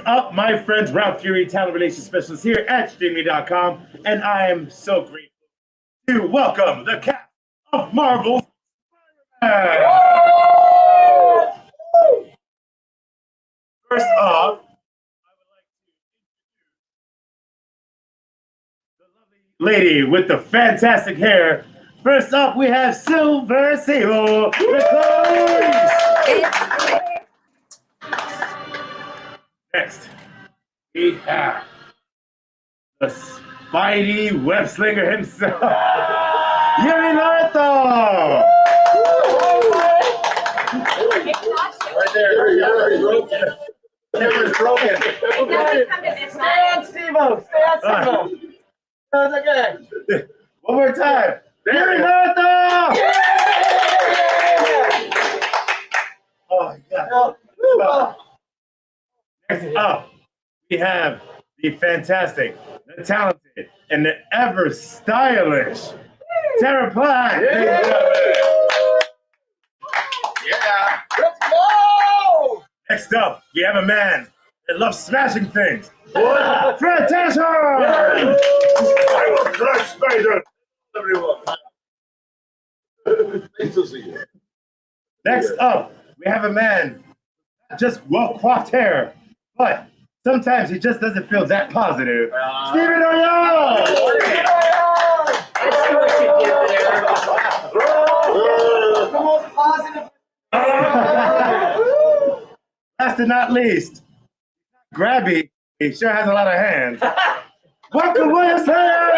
up, my friends? Ralph Yuri, talent relations specialist here at Streamily.com, and I am so grateful to welcome the cast of Marvel's Spider-Man. First off, I would like to introduce the lovely lady with the fantastic hair. First up, we have Silver Sable, Nichole Elise. Next, we have the Spidey web slinger himself, Yuri Lowenthal. Right there, you're broken. Camera's broken. Stay on Steve-O. Stay on Steve-O. That's okay. One more time. Yuri Lowenthal. Oh, yeah. Next up, we have the fantastic, the talented, and the ever stylish Tara Platt. Yeah. Let's go! Next up, we have a man that loves smashing things. Fred Tasher! I will crush Spider. Everyone. Nice to see you. Next up, we have a man not just well-coiffed hair, but sometimes he just doesn't feel that positive. Stephen Oyoung! I see what you did there. The most positive. Last but not least, Grabby, he sure has a lot of hands. Welcome, William Salyers!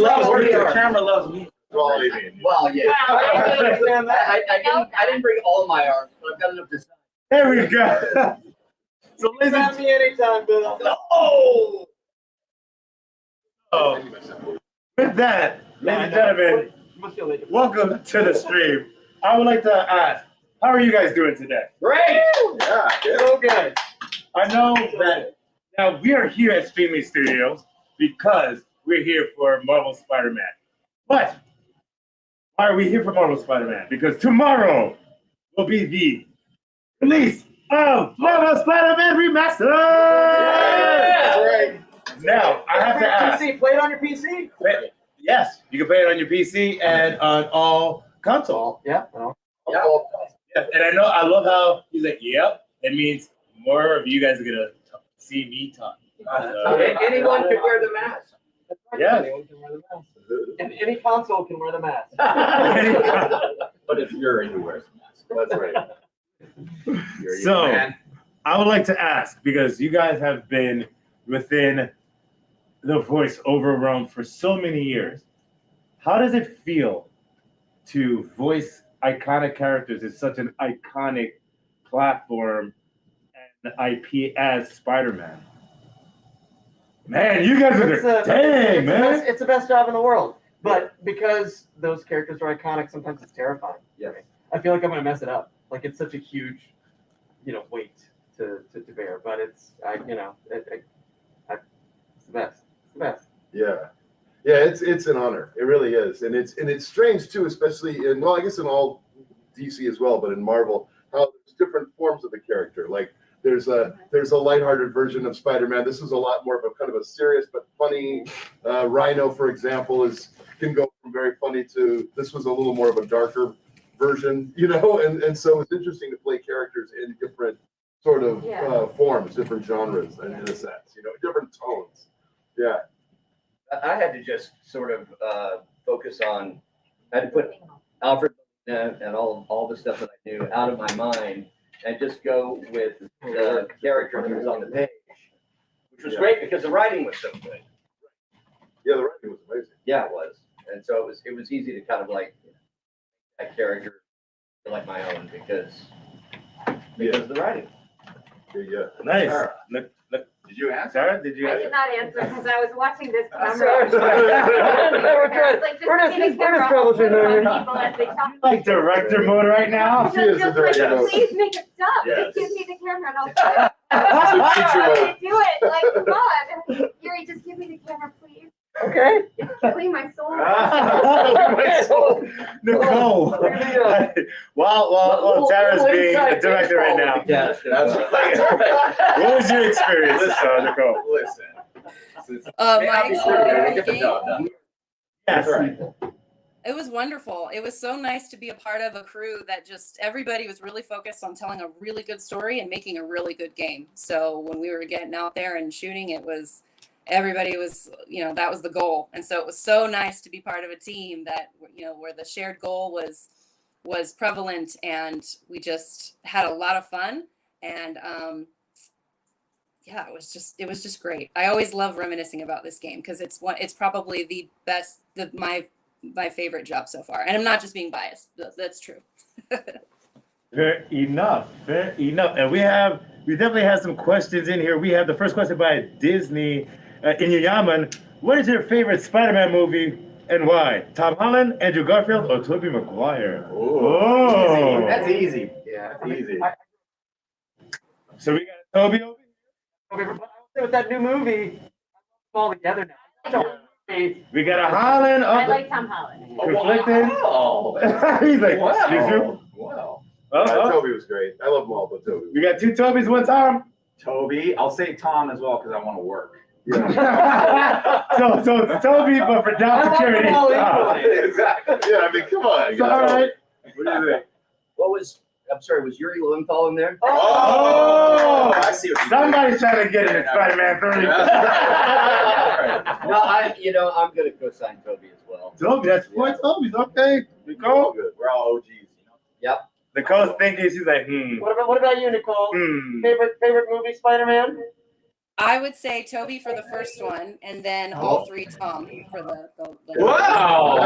The camera loves me. Well, yeah. I didn't bring all my arms, but I've got enough to say. There we go. So listen. me anytime, Bill. Oh! Oh, with that, ladies and gentlemen, welcome to the stream. I would like to ask, how are you guys doing today? Great! Yeah, So good. I know that now we are here at Streamily Studios because we're here for Marvel Spider-Man. But why are we here for Marvel Spider-Man? Because tomorrow will be the release of Marvel Spider-Man Remastered! that's right. Now, I have to ask. PC, play it on your PC? Yes, you can play it on your PC and on all consoles. Yeah. Yeah, and I love how he's like, yep, it means more of you guys are going to see me talk. Anyone can wear the mask. Yeah. Anyone can wear the mask. And any console can wear the mask. But if you're in, you wear some mask. That's right. So, I would like to ask, because you guys have been within the voice-over realm for so many years, how does it feel to voice iconic characters in such an iconic platform and IP as Spider-Man? Man, you guys are dang, man. It's the best job in the world. But because those characters are iconic, sometimes it's terrifying. Yeah. I feel like I'm gonna mess it up. Like it's such a huge, weight to bear. But it's it's the best. It's the best. Yeah, it's an honor. It really is, and it's strange too, especially in I guess in all DC as well, but in Marvel, how there's different forms of the character. Like there's a lighthearted version of Spider-Man. This is a lot more of a kind of a serious but funny. Rhino, for example, can go from very funny to this was a little more of a darker version, and so it's interesting to play characters in different sort of forms, different genres, in a sense, different tones. Yeah. I had to just sort of focus on, I had to put Alfred and all the stuff that I knew out of my mind and just go with the character that was on the page, which was great because the writing was so good. Yeah, the writing was amazing. Yeah, it was. And so it was easy to kind of like that character feel like my own because of the writing. Yeah. Nice. Sarah. Look, Did you ask? Sarah, did you I ask? did not answer because I was watching this Sorry. camera. We're good. Like, We're just troubleshooting people as they talk. Like director mode right now? She is a director mode. Please make it stop. Yes. Just give me the camera and I'll stop. I want to do it. Like, come on. Yuri, just give me the camera, please. Okay. It's killing my soul. Nicole, while Tara's being a director right now, Yes, That's right. what was your experience, Nichole? Listen. My experience with the game, No. Yes. That's right. it was wonderful. It was so nice to be a part of a crew that just everybody was really focused on telling a really good story and making a really good game. So when we were getting out there and shooting, everybody was, that was the goal. And so it was so nice to be part of a team that, where the shared goal was prevalent, and we just had a lot of fun. And yeah, it was just great. I always love reminiscing about this game because it's probably the best, my favorite job so far. And I'm not just being biased. That's true. Fair enough. And we definitely have some questions in here. We have the first question by Disney Inuyama. What is your favorite Spider-Man movie and why? Tom Holland, Andrew Garfield, or Tobey Maguire? Easy. That's easy. Yeah, that's easy. So we got Toby over here. With that new movie, all together now. We got a Holland. I like Tom Holland. Conflicted. Wow. He's like, excuse you? Wow. Toby was great. I love them all, but Toby. We got two Tobys, one Tom. Toby. I'll say Tom as well because I want to work. Yeah. so it's Toby, but for job security. Exactly. Yeah, I mean, come on. It's all right. What do you think? was Yuri Lowenthal in there? Oh! I see what you Somebody's trying to get in Spider-Man 3. No, I'm gonna co-sign Toby as well. Toby, that's four Tobys. Okay. We We're all go. good. We're all OGs. Nicole's thinking, she's like, What about you, Nichole? Favorite movie, Spider-Man? I would say Toby for the first one, and then all three Tom for the Wow.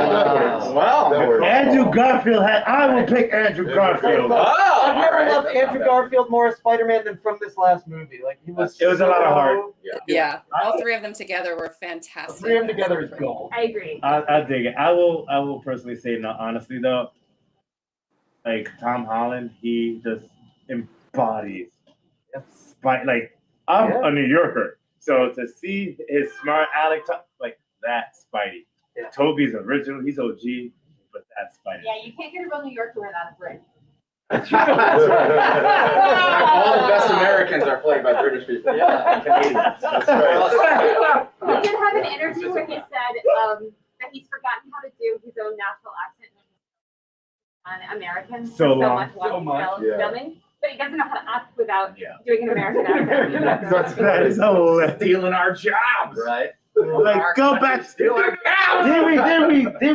That works. Andrew Garfield I will pick Andrew Garfield. I've never loved Andrew Garfield more as Spider-Man than from this last movie. Like It was a lot of heart. Yeah, all three of them together were fantastic. Three of them together is gold. I agree. I dig it. I will personally say, no, honestly though, like Tom Holland, he just embodies like I'm a New Yorker, so to see his smart Alex like that Spidey. Yeah. Toby's original, he's OG, but that's Spidey. Yeah, you can't get a real New Yorker without a Brit. All the best Americans are played by British people. Yeah, Canadians. That's right. He did have an interview where he said that he's forgotten how to do his own natural accent on American So long. while he's filming. But he doesn't know how to act without Yeah. doing an American accent. That is hilarious. Stealing our jobs. Right? Like, go back. Did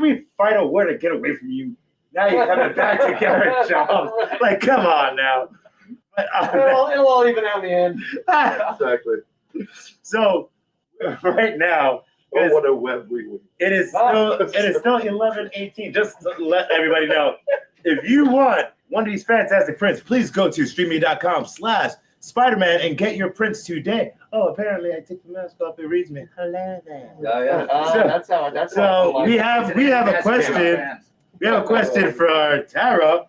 we fight a war to get away from you? Now you're coming back to get our jobs. Like, come on now. But, It'll all even out in the end. Exactly. so, right now, Oh, what a web we would. it is still 11:18. Just to let everybody know, if you want one of these fantastic prints, please go to streamy.com/Spider-Man and get your prints today. Oh, apparently I take the mask off. It reads me. Hello there. Oh, yeah. So we have a question. We have a question for Tara.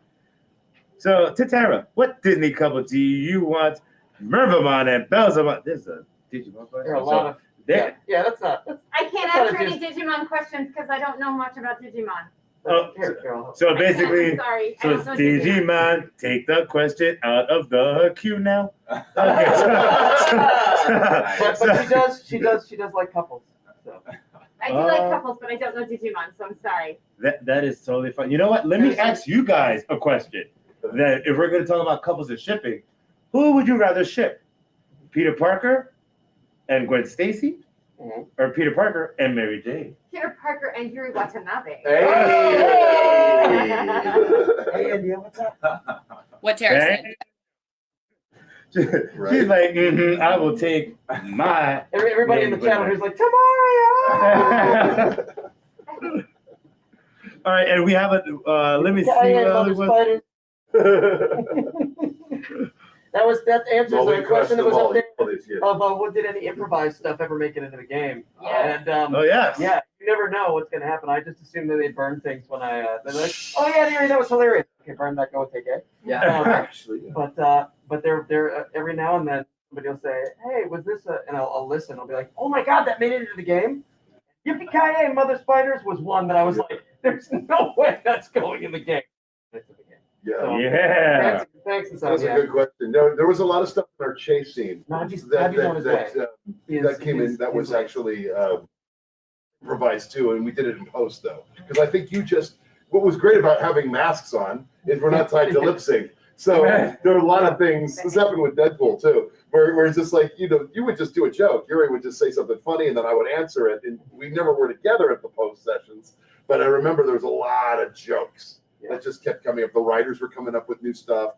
So to Tara, what Disney couple do you want? Mervamon and Belzamon. There's a Digimon question. There are a lot of. There. Yeah, that's not. I can't That's answer not any Digimon questions because I don't know much about Digimon. Oh, Here, Carol. so basically, I'm sorry. I so don't know Digimon. Digimon, take the question out of the queue now. Okay. But she does like couples. So. I do like couples, but I don't know Digimon, so I'm sorry. That is totally fine. You know what? Let me ask you guys a question. That if we're going to talk about couples and shipping, who would you rather ship? Peter Parker and Gwen Stacy, or Peter Parker and Mary Jane? Peter Parker and Yuri Watanabe. Hey, India, what's up? What Tara said. She's like, I will take my. Everybody in the channel who's like, Tomorrow! All right, and we have a. Let me see. That answers the question that was up there Yeah. of what did any improvised stuff ever make it into the game? Yeah. And Oh yes. yeah, you never know what's gonna happen. I just assumed that they burn things when they're like, oh yeah, Yuri, that was hilarious. Okay, burn that, go take it. Yeah. Actually, yeah. But they're every now and then somebody will say, hey, was this a? And I'll listen. I'll be like, oh my god, that made it into the game. Yippee-ki-yay, Mother Spiders was one that I was like, There's no way that's going in the game. It's in the game. Yeah. So, Yeah. Thanks, That was a good question. There was a lot of stuff in our chase scene Nadji's that on his way. that came in that was actually improvised too, and we did it in post though, because I think what was great about having masks on is we're not tied to lip sync. So there are a lot of things. This happened with Deadpool too, where it's just like, you would just do a joke. Yuri would just say something funny, and then I would answer it. And we never were together at the post sessions, but I remember there was a lot of jokes that just kept coming up. The writers were coming up with new stuff.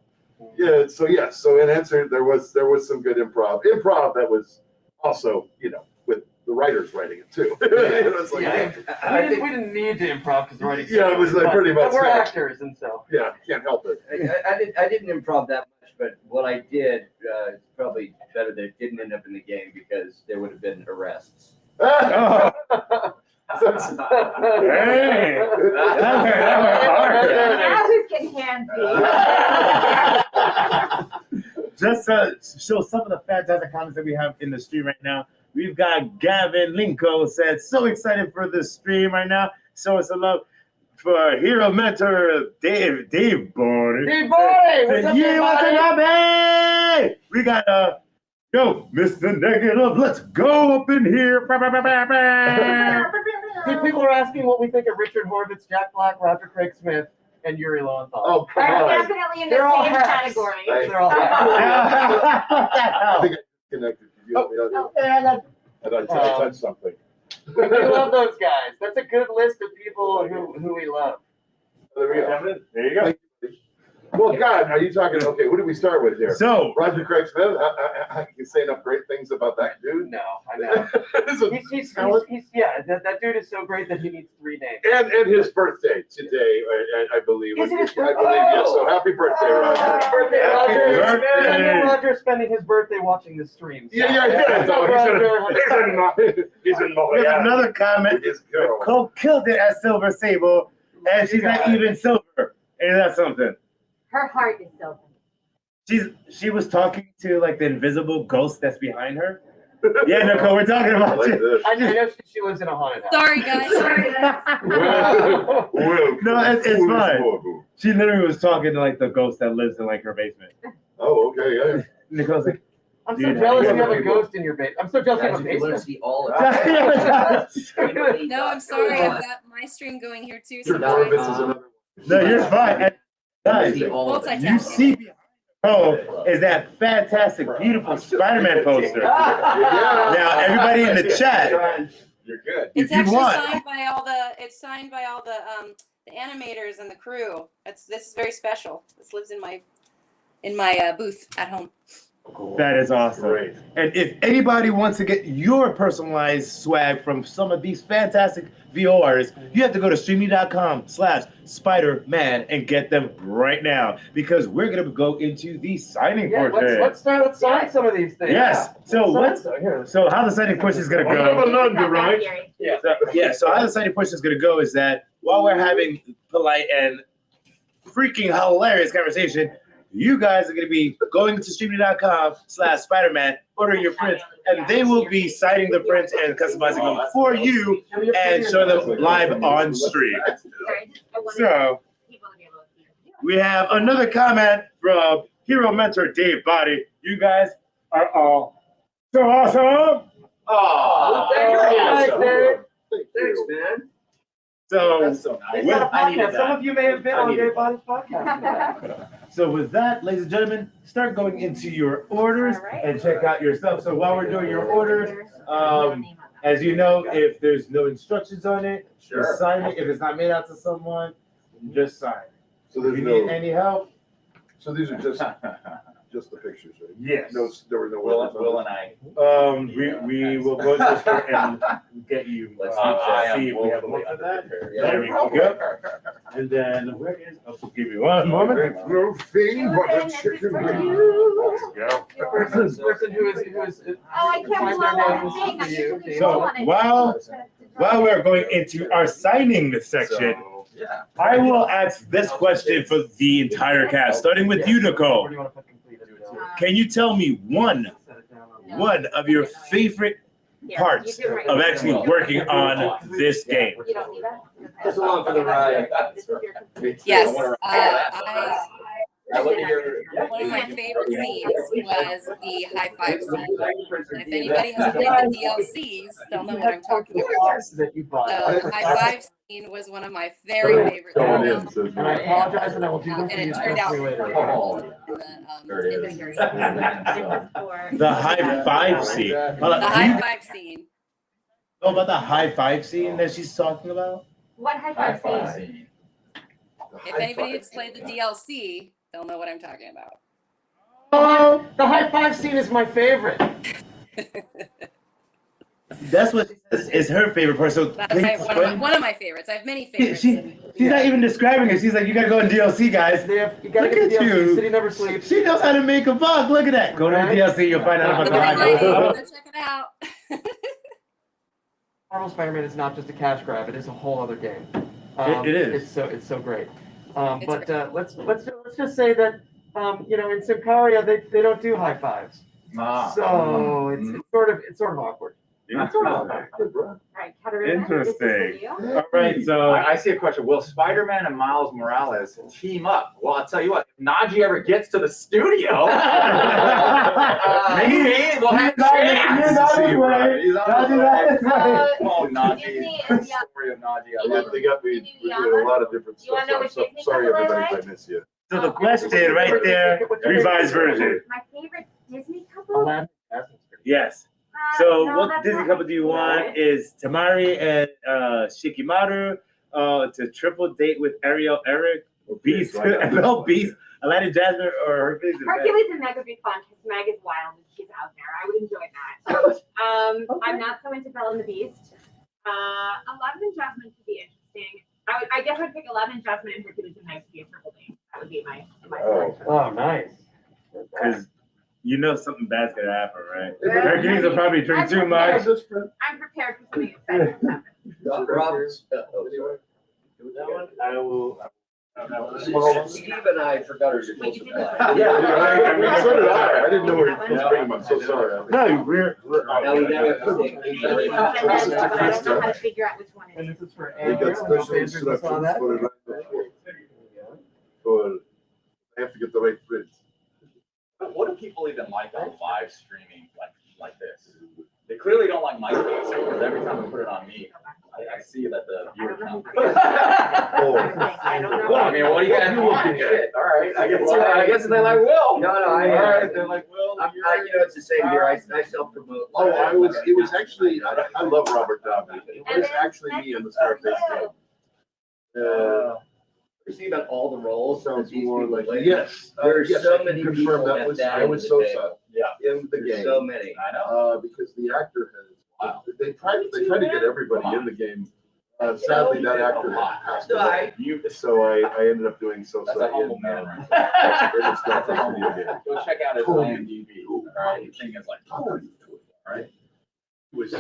Yeah. So yes. So in answer, there was some good improv that was also with the writers writing it too. It's like, we didn't need to improv because the writing. Yeah, it was like pretty much. But we're actors, and so. Yeah, can't help it. I didn't improv that much, but what I did is probably better that it didn't end up in the game because there would have been arrests. Oh, hey. Now who's getting handsy? Just to show some of the fantastic comments that we have in the stream right now. We've got Gavin Linko said, so excited for the stream right now. Show us a love for hero mentor Dave Boy. Dave Boy! What's up, Yeah, what's up, hey? We got yo, Mr. Negative, let's go up in here. People are asking what we think of Richard Horvitz, Jack Black, Roger Craig Smith, and Yuri Lowenthal. Oh, come They're on. definitely in the They're all same hacks. category. They're all I think I connected to you. I touched something. We love those guys. That's a good list of people who we love. There we go. There you go. Well, God, are you talking? Okay, what did we start with here? So, Roger Craig Smith. I can say enough great things about that dude. No, I know. He's that dude is so great that he needs 3 names. And his birthday today, I believe. Is it his I birthday? believe, yes. So happy birthday, Roger. Happy birthday, Happy Roger. birthday. I know Roger's spending his birthday watching the stream. So. Yeah. So, Roger, He's in we have another comment. His girl. Cole killed it at Silver Sable, and she's not even silver. Ain't that something? Her heart is silver. She was talking to like the invisible ghost that's behind her. Yeah, Nicole, we're talking I about like you. this. I know she lives in a haunted house. Sorry, guys. No, it's fine. She literally was talking to like the ghost that lives in like her basement. Oh, okay, yeah. Nicole's like, I'm so Dude, jealous you yeah. have a ghost in your basement. I'm so jealous you have a Guys, if you want to basement. see all of it. No, I'm sorry. I've got my stream going here too. Your Sometimes. Horvitz is another one. no, you're fine. And guys, See all of it. you see behind is that fantastic, beautiful Spider-Man poster. Yeah. Now, everybody in the chat, You're good. It's if you actually want, signed by all the animators and the crew. This is very special. This lives in my booth at home. that is awesome. Great. And if anybody wants to get your personalized swag from some of these fantastic VORs, you have to go to streamly.com/Spider-Man and get them right now, because we're going to go into the signing Yeah, portion. let's sign some of these things. Yes. So Let's let's. sign- here. So how the signing portion is going to go? Right? So how the signing portion is going to go is that while we're having polite and freaking hilarious conversation, you guys are going to be going to streamly.com/Spider-Man, ordering your prints, and they will be signing the prints and customizing them for you and show them live on stream. So we have another comment from Hero Mentor Dave Body. You guys are all so awesome. Oh, Thanks, Dave. Thanks, man. So, That's so nice. It's not a I needed podcast. Some that. of you may have been I on needed Dave Body's podcast. so with that, ladies and gentlemen, start going into your orders and check out your stuff. So while we're doing your orders, as you know, if there's no instructions on it, just sign it. If it's not made out to someone, just sign it. So If there's you need no. any help, So these are just the pictures, right? yes. No, there were no. Will words on and I. We will go to the store and get you. Let's See if we have more for that. There we go. And then where is? Oh, give me one moment. it. No thing but a chicken wing. Let's go. The person who is Oh, I can't blow their one name thing. I to you. usually So, blow on it. While we're going into our signing section, Yeah. I will ask this question for the entire cast, starting with you, Nicole. Where do you want to put completed? Can you tell me one of your favorite parts You do right. of actually working on this game? You don't need that? Just along for the ride. This is your. Yes, I look at your. one of my favorite scenes was the high five scene. And if anybody has played the DLCs, they'll know what I'm talking about. That you bought. The high five scene was one of my very favorite Going scenes. in, so And I apologize, and I will do them And for it you turned out later. wonderful in the series. The high five scene. Hold on, The do you high five scene. know about the high five scene that she's talking about? What high five scene? If anybody has played the DLC, they'll know what I'm talking about. Oh, the high five scene is my favorite. That's what is her favorite part. So That's please one of my favorites. I have many favorites. she's not even describing it. She's like, you gotta go in DLC, guys. You gotta Look get the at DLC. you. City Never Sleeps. She knows how to make a buck. Look at that. Go to the DLC, you'll find out about Look the at high it, five. go check it out. Marvel Spider-Man is not just a cash grab; it is a whole other game. It is. It's so great. It's But let's just say that in Symparia they don't do high fives. So it's sort of awkward. Right, Katarina, Interesting. this is for you. All right, so I see a question. Will Spider-Man and Miles Morales team up? Well, I'll tell you what. If Nadji ever gets to the studio, maybe we'll have a chance. He's on Oh, Nadji. Disney The is, yeah. story of Nadji. I You love know- They got me doing a lot of different You wanna stuff. know So which Disney sorry, couple I everybody, like? if I miss you. so the question right there, revised version. My favorite Disney couple? Aladdin. Yes. So No, what that's Disney not couple do you want is Tamari and Shikimaru to triple date with Ariel Eric, Beast, so I got this ML one. Beast, Aladdin Jasmine, or Hercules and Meg? Hercules and Meg would be fun because Meg is wild and she's out there. I would enjoy that. I'm not so into Belle and the Beast. Aladdin and Jasmine could be interesting. I guess I'd pick Aladdin and Jasmine and Hercules and Meg to be a triple date. That would be my selection. Oh, nice. Because you know something bad's gonna happen, right? Yeah. Hercules will probably drink too much. I'm prepared for something exciting to happen. Robert's, I will. Steve and I forgot our supposed to play. Yeah, so did I. I didn't know where you were supposed to bring them. I'm so sorry. No, we're Now we now have to take. I don't know how to figure out which one it And is. this is for They Andrew. got I don't know if special Andrew saw that. instructions for I have to get the right fridge. What do people even like on live streaming like this? They clearly don't like my face because every time I put it on me, I see that the viewer count. I don't know. Well, I mean, what do you guys want? Shit, all right. I guess they like Will. No, All right, they're like Will. It's the same here. I self-promote. Oh, it was actually, I love Robert Downey. It was actually me in the Scarface game. You see about all the roles that Sounds these more people like, play? yes. There's Yes, so I can many confirm people that at was, that I end was of so the day. sad in the There's game. so many. I know. Because the actor has, they tried to get everybody in the game. Sadly, that actor had passed away. So I ended up doing so That's sad a humble in man right in the Scarface video game. Go check out his IMDb. All right, the thing is like, all right. Was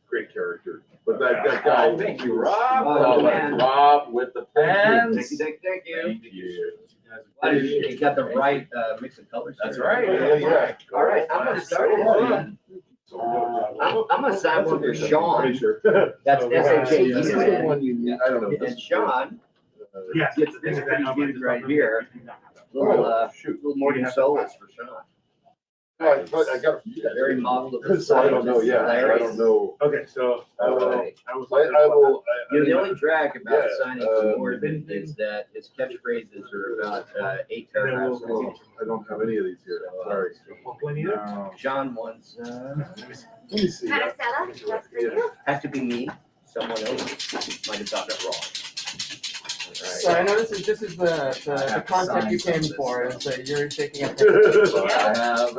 great character. But that guy. Oh, thank you, Rob. Oh, man. Rob with the pens. Thank you. Thank you. Why did you got the right mix of colors? That's right. Yeah. All right, I'm gonna start it. I'm gonna sign one for Sean. That's S-H-A-E. This is the one you need. I don't know. And Sean Yes. gets this pretty good right here. Little Morgan Solis for Sean. I got Very modeled. So I don't know. Yeah, I don't know. Okay, so I will. I was I will. You know, the only drag about Yeah, signing for Morgan is that his catchphrases are about 8 paragraphs long. I don't have any of these here. Sorry. John wants, Let me see. Maricela, that's for you. has to be me, someone else might have gotten it wrong. So I know this is the content you came for, is that you're taking up. I have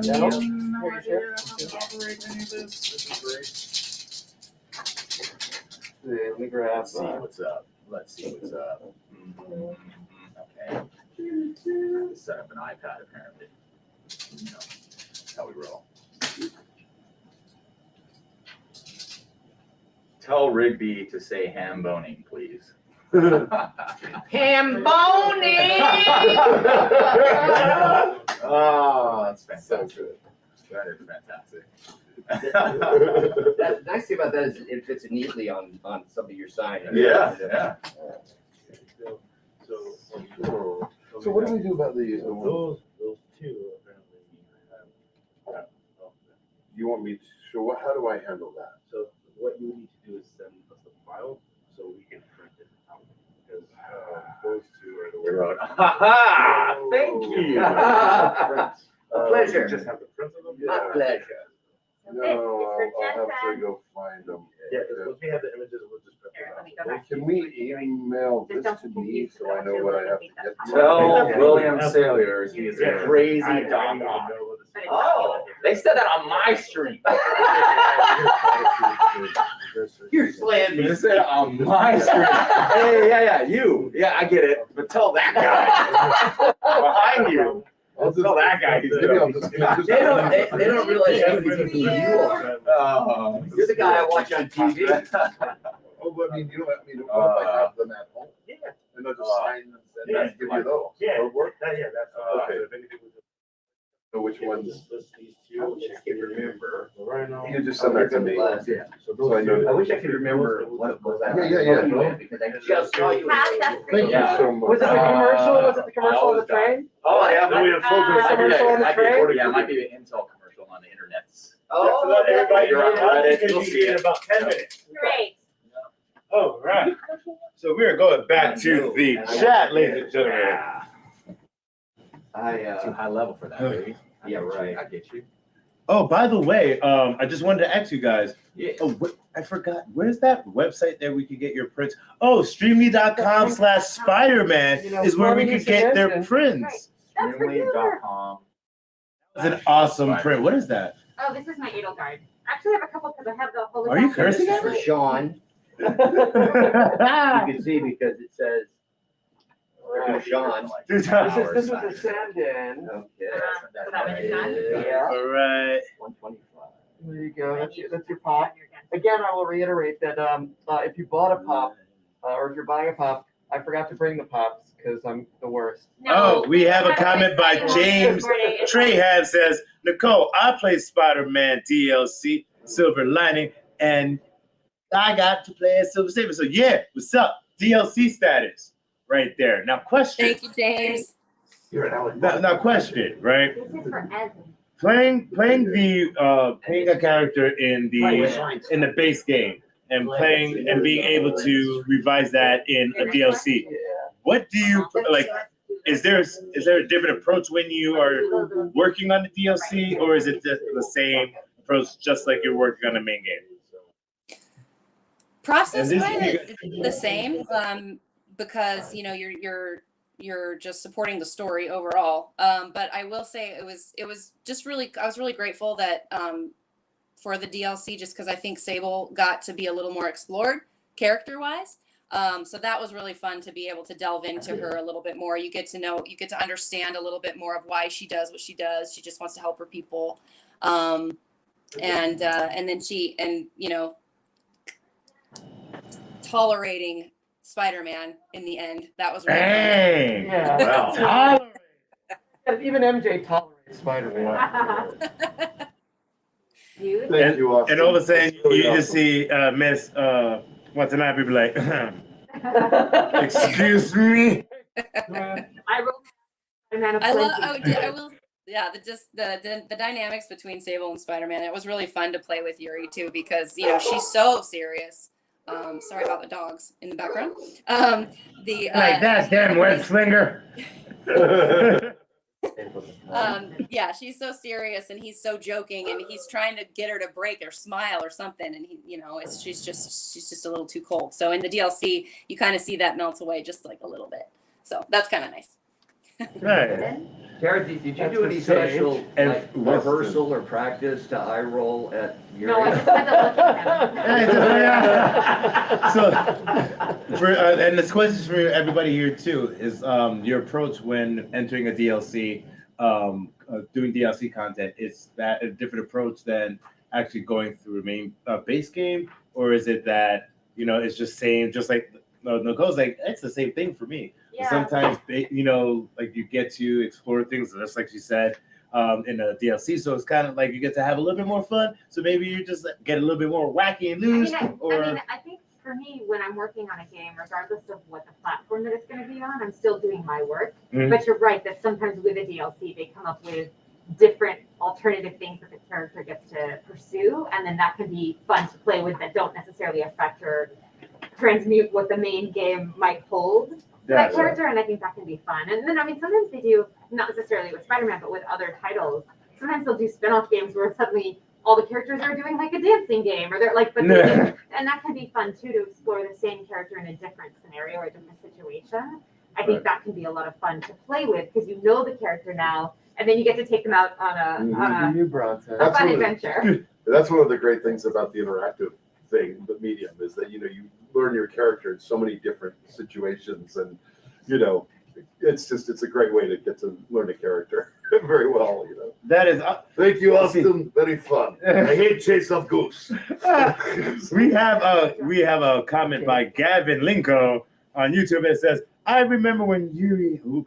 No? no Are you sure? idea how to operate any of this. This is great. Let me grab. Let's see what's up. Let's see what's up. Okay. Set up an iPad apparently. You know, that's how we roll. Tell Rigby to say ham boning, please. Ham boning! Oh, that's fantastic. That is fantastic. The nice thing about that is it fits neatly on somebody you're signing. Yeah, yeah. So what do we do about the? Those two apparently. You want me to? So what? How do I handle that? So what you need to do is send us the file so we can print it out because those two are the You're on. Ha Thank you. A pleasure. Just have the print of them. My pleasure. No, I'll have to go find them. Yeah, because once we have the images, we'll just print Here, let me them go out. back. Can we email this to me so I know what I have to get? to? Tell Yeah. William Salyers he is a Yeah. crazy I don't dog. even know what this But is. it's Oh, they said that on my street. You're slaying me. They said it on my street. Hey, yeah, you. Yeah, I get it. But tell that guy behind you. I'll just Tell that guy he's maybe I'll doing. just. They don't realize how many people you are. Oh, You're the guy I watch on TV. Oh, but I mean, you don't have me to. What if I have them at home? Yeah. And I'll just sign them and Yeah. then give you those. Yeah. Or work? That's Okay. if anything we just So which ones? list these two. I can remember. Right now. You just send that to me. Yeah. So I know. I wish I could remember what it was. Yeah. Because I just saw you. Pass that for Thank you Yeah. so much. Was it the commercial? Was it the commercial on the train? Oh, yeah. Then we have soldiers. Commercial on the Might be- train? Yeah, it might be an Intel commercial on the internet. Oh, Everybody, You're on Reddit. it's gonna be in about 10 minutes. Great. All right. So we are going back to the chat, ladies and gentlemen. Too high level for that, baby. Yeah, right. I get you. Oh, by the way, I just wanted to ask you guys. Yeah. Oh, I forgot. Where's that website that we could get your prints? Oh, streamly.com/Spider-Man You know, is where we funny could get their suggestion. prints. That's for you. Streamily.com. It's an awesome print. What is that? Oh, this is my Edelgard. Actually, I have a couple because I have the whole. Are you cursing This is at for me? Sean. You can see because it says for Sean. This was a send-in. Okay. So that one is done? Yeah. All right. 125. There you go. That's your pop. Again, I will reiterate that if you bought a pop or if you're buying a pop, I forgot to bring the pops because I'm the worst. Oh, we have a comment by James Trahab says, Nichole, I play Spider-Man DLC, Silver Lining, and I got to play as Silver Saber. So yeah, what's up? DLC status right there. Now question. Thank you, James. Now question, right? This is for Evan. Playing a character in the base game and playing and being able to revise that in a DLC. What do you like? Is there a different approach when you are working on the DLC, or is it just the same approach, just like you're working on the main game? Process And wise, this- it's the same because you know you're just supporting the story overall. But I will say it was just really, I was really grateful that for the DLC, just because I think Sable got to be a little more explored character wise. So that was really fun to be able to delve into her a little bit more. You get to understand a little bit more of why she does what she does. She just wants to help her people. And then tolerating Spider-Man in the end. That was really fun. Dang. Yeah. Wow. Even MJ tolerates Spider-Man. Dude. Thank you, Austin. And all of a sudden, That's really you just awesome. see Miss Watanabe people like, excuse me. I wrote Spider-Man of I love. plenty. I will. Yeah, the dynamics between Sable and Spider-Man. It was really fun to play with Yuri too because she's so serious. Sorry about the dogs in the background. Like that damn web slinger. Yeah, she's so serious and he's so joking and he's trying to get her to break or smile or something and she's just a little too cold. So in the DLC, you kind of see that melt away just like a little bit. So that's kind of nice. Right. Tara, did you That's do any the same. special And like what's the- rehearsal or practice to eye roll at your? No, I just had to look at them. So, and this question is for everybody here too, is your approach when entering a DLC, doing DLC content, is that a different approach than actually going through a main base game? Or is it that, it's just same, just like Nicole's like, it's the same thing for me. Yeah. Sometimes, like you get to explore things, just like she said, in the DLC. So it's kind of like you get to have a little bit more fun. So maybe you just get a little bit more wacky and loose. I think for me, when I'm working on a game, regardless of what the platform that it's going to be on, I'm still doing my work. Mhm. But you're right that sometimes with a DLC, they come up with different alternative things that the character gets to pursue, and then that can be fun to play with that don't necessarily affect or transmute what the main game might hold for that character, and I think that can be fun. And then, I mean, sometimes they do, not necessarily with Spider-Man, but with other titles, sometimes they'll do spin-off games where suddenly all the characters are doing like a dancing game, or they're like, but they, and that can be fun too, to explore the same character in a different scenario or a different situation. I think that can be a lot of fun to play with because you know the character now, and then you get to take them out on a You brought it. fun Absolutely. adventure. That's one of the great things about the interactive thing, the medium, is that, you learn your character in so many different situations, and, it's a great way to get to learn a character very well, That is. Thank you, Austin. Very fun. I hate Chase of Goose. We have a comment by Gavin Linko on YouTube. It says, "I remember when Yuri, who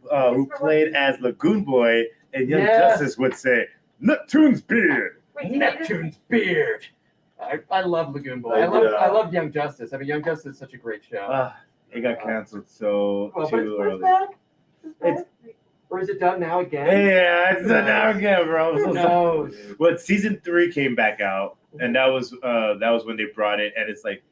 played as Lagoon Boy and Young Yes. Justice, would say Neptune's beard." Wait, did I just- Neptune's beard. I love Lagoon Boy. Yeah. I love Young Justice. I mean, Young Justice is such a great show. It got canceled so Well, too but it's early. back. It's- Or is it done now again? Yeah, it's done now again, bro. I'm so Who sorry. knows? But season 3 came back out, and that was when they brought it, and it's like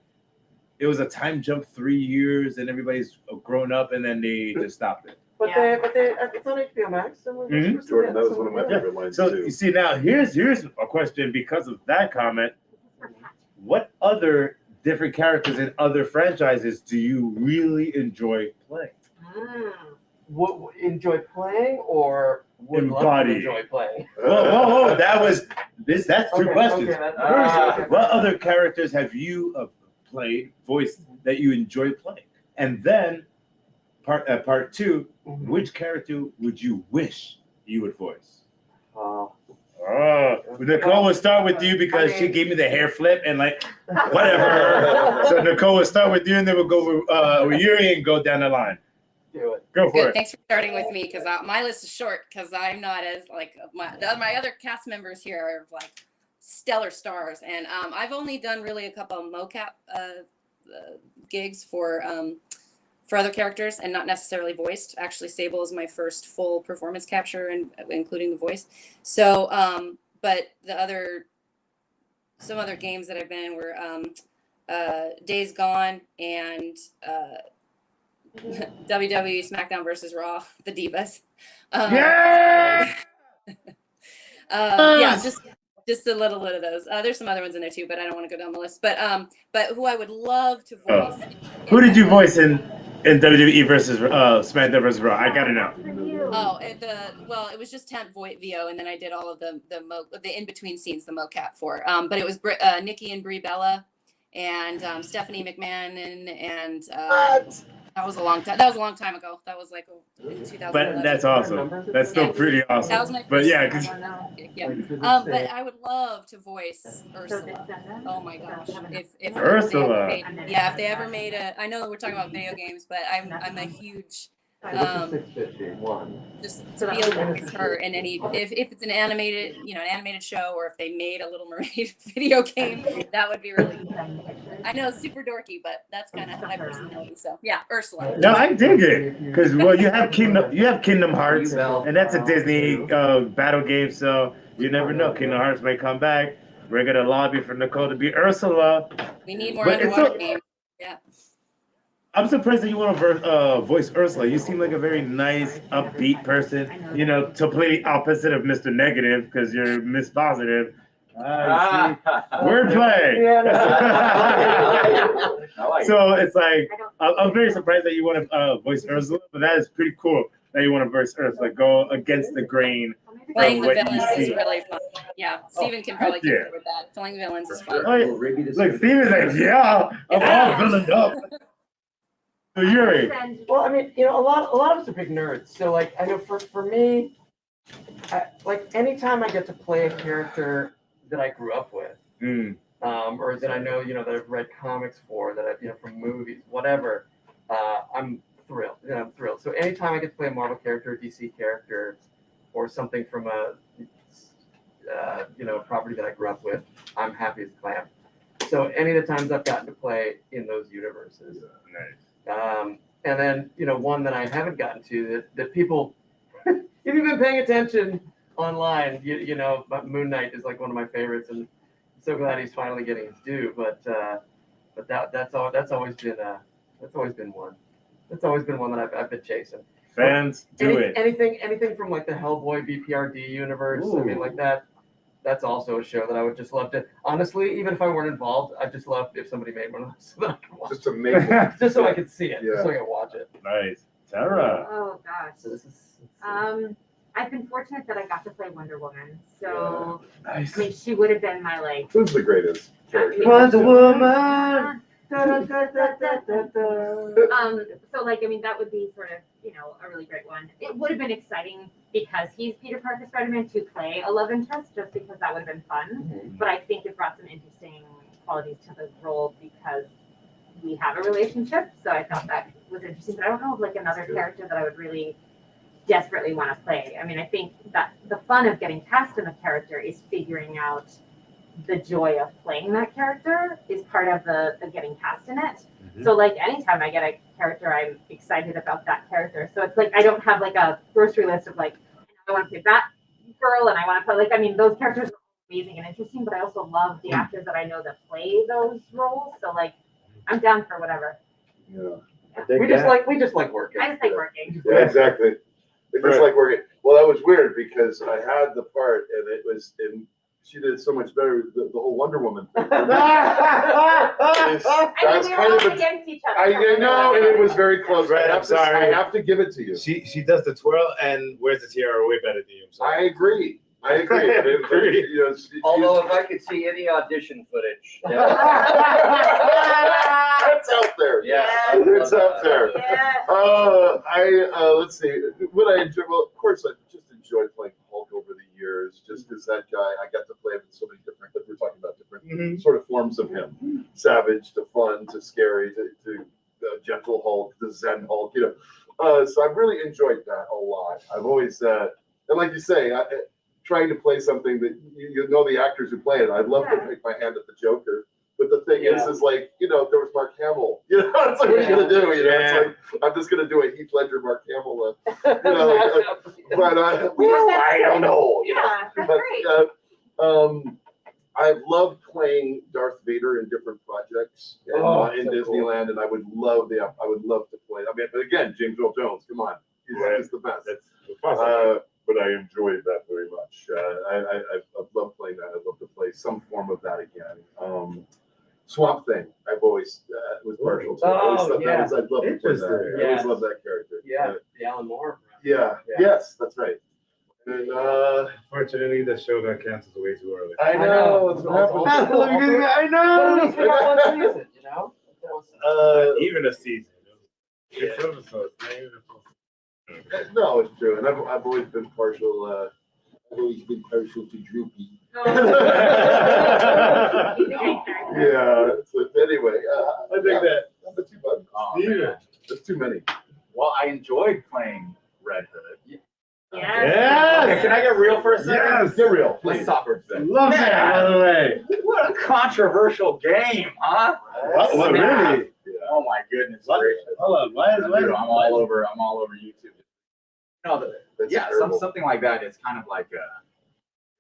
it was a time jump 3 years, and everybody's grown up, and then they just stopped it. But Yeah. it's on HBO Max. So we're Mhm. supposed to Jordan, get that was one of my some- favorite lines, So too. you see now, here's a question because of that comment. What other different characters in other franchises do you really enjoy playing? Mm. What enjoy playing or would love Embody. to enjoy playing? Whoa! That's two questions. Okay, that's First, what other characters have you played, voiced that you enjoy playing? And then, part 2, Mhm. which character would you wish you would voice? Oh. Nichole will start with you because she gave me the hair flip and like whatever. So Nichole will start with you, and then we'll go with Yuri and go down the line. Do it. Go for Good. it. Thanks for starting with me because my list is short because I'm not as like my other cast members here are like stellar stars, and I've only done really a couple of mocap gigs for other characters and not necessarily voiced. Actually, Sable is my first full performance capture, and including the voice. So, but some other games that I've been in were Days Gone and WWE SmackDown versus Raw, the Divas. Yeah. Yeah, just a little bit of those. There's some other ones in there too, but I don't want to go down the list. But who I would love to voice. Who did you voice in WWE versus SmackDown versus Raw? I gotta know. Oh, it was just temp VO, and then I did all of the in between scenes, the mocap for. But it was Nikki and Brie Bella, and Stephanie McMahon, and that was a long time. That was a long time ago. That was like in 2011. But that's awesome. That's still pretty awesome. That was my first. But yeah, I 'cause don't know. Yeah. Like, does it But say- I would love to voice So Ursula. Descendants? Oh my gosh! If Ursula. they ever made, if they ever made I know we're talking about video games, but I'm a huge What's the 651? just to be able to voice her in any if it's an animated show, or if they made a Little Mermaid video game, that would be really cool. I know it's super dorky, but that's kind of my personality. So yeah, Ursula. No, I dig it because you have Kingdom Hearts, and that's a Disney battle game. So you never know. Kingdom Hearts may come back. We're gonna lobby for Nichole to be Ursula. We need more But it's underwater so- games. Yeah. I'm surprised that you want to voice Ursula. You seem like a very nice, upbeat person. You know, to play the opposite of Mr. Negative because you're Miss Positive. Wordplay. So it's like I'm very surprised that you want to voice Ursula, but that is pretty cool that you want to voice Ursula. Go against the grain. Playing the what you villains is see. really fun. Yeah, Steven can probably heck yeah. concur with that. Playing villains is fun. Oh, yeah. Look, Steven's like, yeah, I'm all villained up. So Yuri. Well, I mean, a lot of us are big nerds. So like, I know for me, like anytime I get to play a character that I grew up with, or that I know, that I've read comics for, that I've, from movies, whatever, I'm thrilled. I'm thrilled. So anytime I get to play a Marvel character, a DC character, or something from a a property that I grew up with, I'm happy as a clam. So any of the times I've gotten to play in those universes. Nice. And then, one that I haven't gotten to that people, if you've been paying attention online, Moon Knight is like one of my favorites, and I'm so glad he's finally getting his due. But that's always been one. That's always been one that I've been chasing. Fans, do it. Anything from like the Hellboy BPRD universe. I mean, like that. That's also a show that I would just love to. Honestly, even if I weren't involved, I'd just love if somebody made one of those so that I could watch. Just amazing. Just so I could see it. Yeah. Just so I could watch it. Nice. Tara. Oh gosh. So this is. I've been fortunate that I got to play Wonder Woman. So Nice. I mean, she would have been my like. Who's the greatest character? Wonder Woman. So like, I mean, that would be sort of, a really great one. It would have been exciting because he's Peter Parker Spider-Man to play a love interest, just because that would have been fun. But I think it brought some interesting qualities to the role because we have a relationship. So I thought that was interesting. But I don't know of like another character that I would really desperately want to play. I mean, I think that the fun of getting cast in the character is figuring out the joy of playing that character is part of the getting cast in it. So like anytime I get a character, I'm excited about that character. So it's like I don't have like a grocery list of like I want to play that girl and I want to play like, I mean, those characters are amazing and interesting, but I also love the actors that I know that play those roles. So like I'm down for whatever. Yeah. We just like working. I just like working. Yeah, exactly. It's just like working. Well, that was weird because I had the part and it was in. She did so much better with the whole Wonder Woman thing. I mean, That's we were kind all of against each other. I know, and it was very close. Right, I'm sorry. I have to give it to you. She does the twirl and wears the tiara way better than you. I agree. I agree. Although if I could see any audition footage. That's out there. Yeah. It's out there. Yeah. Let's see. What I enjoy, well, of course, I just enjoyed playing Hulk over the years, just because that guy, I got to play him in so many different, like we're talking about different sort of forms of him. Savage to fun to scary to gentle Hulk, the Zen Hulk, So I've really enjoyed that a lot. I've always, and like you say, trying to play something that you know the actors who play it. I'd love to take my hand at the Joker. But the thing is like, there was Mark Hamill. It's like, what are you going to do? It's like, I'm just going to do a Heath Ledger, Mark Hamill, but I don't know. Yeah, that's But great. I've loved playing Darth Vader in different projects in Disneyland, and I would love to play. I mean, but again, James Earl Jones, come on, he's the best. But I enjoyed that very much. I've loved playing that. I'd love to play some form of that again. Swamp Thing, I've always was partial to. Oh, I'd love to play that. I Yes. always loved that character. Yeah, the Alan Moore. Yeah. Yes, that's right. And Fortunately, the show got canceled way too early. I know. That's what happened. I know. But at least we got one season, Even a season. 6 episodes. Not even a full season. No, it's true, and I've always been partial. I've always been partial to Droopy. Yeah. So anyway, I think that. Number 2, bud. Oh, Steven. man. That's too many. Well, I enjoyed playing Red Hood. Yeah. Yes. Can I get real for a second? Yes. Get real, Let's please. stop for a second. Love that, by the way. What a controversial game, huh? What, really? Oh my goodness What? gracious. Hold on. Why is Dude, I'm all over YouTube. That's Yeah, terrible. something like that. It's kind of like I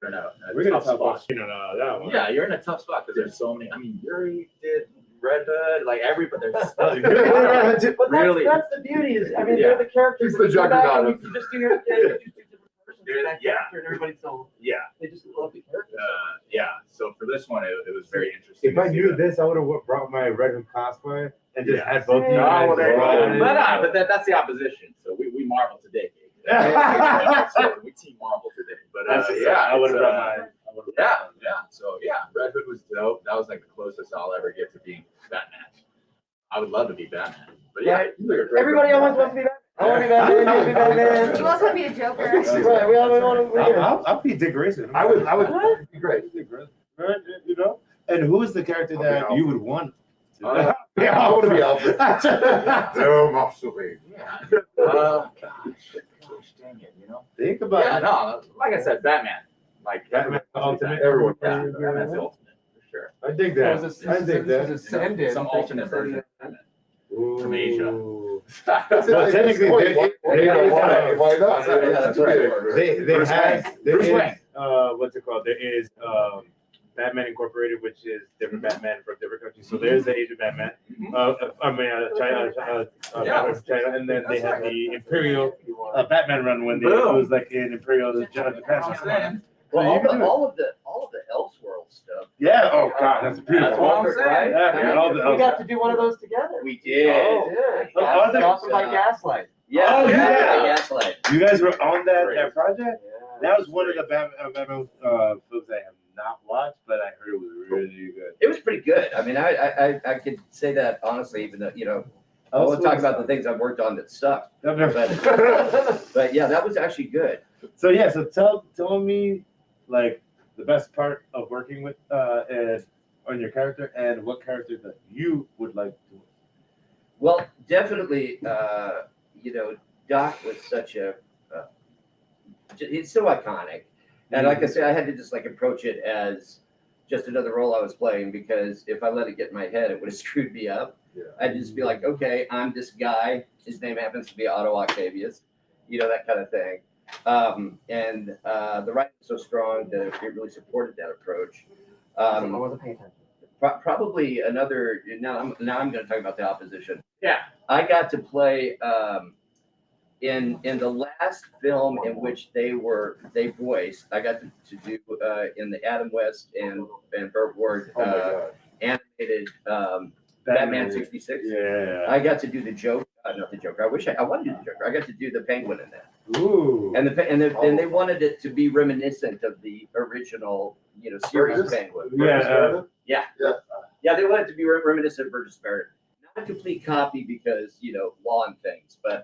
don't know, a We're gonna tough talk spot. about that one. Yeah, you're in a tough spot because there's so many. I mean, Yuri did Red Hood, like everybody. There's But Really? that's the beauty is, I mean, Yeah. they're the characters. He's the that you go back and juggernaut. You just do your different persons Dude, in that yeah. character, and everybody's so yeah. they just love the character. Yeah. So for this one, it was very interesting. If I to see knew that. this, I would have brought my Red Hood cosplay and just Yeah. had both of you Oh, guys. well, there you go. go. But that's the opposition. So we Marvel today. So we team Marvel today. But I would have brought my. yeah. So Red Hood was dope. That was like the closest I'll ever get to being Batman. I would love to be Batman. But yeah, Everybody always wants to be Batman. I want to be Batman. You want to be Batman. You also want to be a Joker. Right, we all want to be. I'll be Dick Grayson. I would be great. Dick Grayson. Right, you know. And who is the character I'll be that Alfred. you would want? Yeah, I want to be Alfred. No, Marsupilami. Gosh, dang it, Think about Yeah, it. no, like I said, Batman. Like Batman Ultimate. Everyone. Yeah, Batman's the ultimate, for sure. I dig It that. was I dig this that. was a send-in. Some alternate version of Batman. From Asia. Ooh. That's Well, it. technically, Why not? Yeah, that's It's right. big. They Bruce have Wayne. there Bruce is, Wayne. what's it called? There is Batman Incorporated, which is different Batman from different countries. So there's the Asian Batman. China, Batman from China, and then they have the Imperial Batman run when it was like in Imperial Japan. Well, So you can do it. all of the Elseworld stuff. Yeah. Oh God, that's That's beautiful. what I'm saying. Right? Yeah, man, all the We got to do one of those together. We did. Oh. Yeah. Awesome by Gaslight. Yeah. Oh, yeah. Gaslight. You guys were on that project. Yeah. That was one of the Batman films I have not watched, but I heard it was really good. It was pretty good. I mean, I could say that honestly, even though, I won't talk about the things I've worked on that sucked. But yeah, that was actually good. So yeah, so tell me like the best part of working with on your character and what character that you would like to. Well, definitely, Doc was such he's so iconic. And like I said, I had to just like approach it as just another role I was playing, because if I let it get in my head, it would have screwed me up. Yeah. I'd just be like, okay, I'm this guy. His name happens to be Otto Octavius, that kind of thing. And the writing was so strong that it really supported that approach. I wasn't paying attention. Probably another. Now I'm going to talk about the opposition. Yeah. I got to play in the last film in which they voiced. I got to do in the Adam West and Burt Ward Oh my God. animated Batman 66. Yeah. I got to do the Joker. Not the Joker. I wanted to do the Joker. I got to do the Penguin in that. Ooh. And they wanted it to be reminiscent of the original, series Penguin. Yeah. Yeah, they wanted it to be reminiscent of Burgess Meredith. Not a complete copy because, law and things, but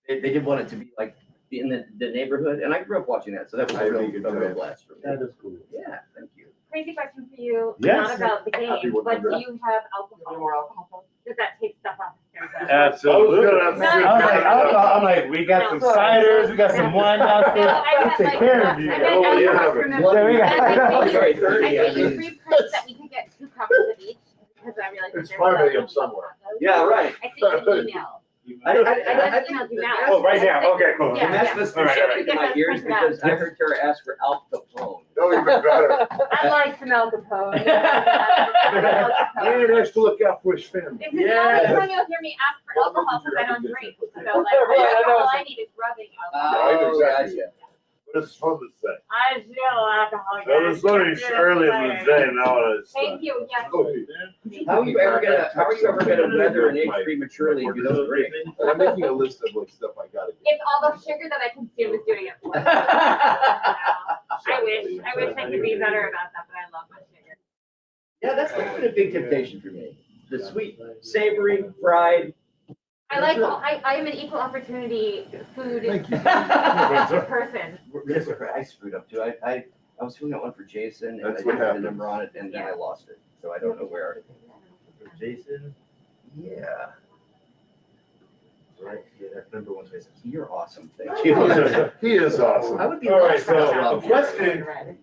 they did want it to be like in the neighborhood. And I grew up watching that, so that was a real blast for me. That is cool. Yeah, thank you. Crazy question for you, Yes. not about the Happy game, with but do that. you have alcohol? Does that take stuff off the schedule? Absolutely. No, I'm like, we got some ciders, we got some wine downstairs. No, I We'll meant take like, care of you. I meant Oh, yeah. I remember. Yeah, we got- I Sorry, think 30, I you mean. pre-printed that we could get 2 copies of each, because I realized. It's that there was probably alcohol up somewhere. on those. Yeah, right. I think an email. I emailed you now. Oh, right now. Okay, cool. The Yeah. mess was All right, all right. in my ears because I heard Tara ask for Al Capone. No, even better. I like some Al Capone. Very nice to look out for his family. This is the only time you'll hear me ask for alcohol because I don't drink. So like, all I need is rubbing alcohol. I know Oh, exactly. gotcha. But it's fun to say. I feel alcohol. That was only early in the day now. Thank you, yes. How are you ever gonna weather an age prematurely if you don't drink? I'm making a list of like stuff I gotta get. It's all the sugar that I consume is doing it for me. I wish I could be better about that, but I love my sugar. Yeah, that's been a big temptation for me. The sweet, savory, fried. I like, I am an equal opportunity food Thank you. person. Yes, I screwed up too. I was filling out one for Jason and I That's didn't what have the happens. number on it and then I lost it. So I don't know where. Jason, yeah. Right, yeah, that number one's Jason. You're awesome. Thank you. He is awesome. I would be All right, lost so without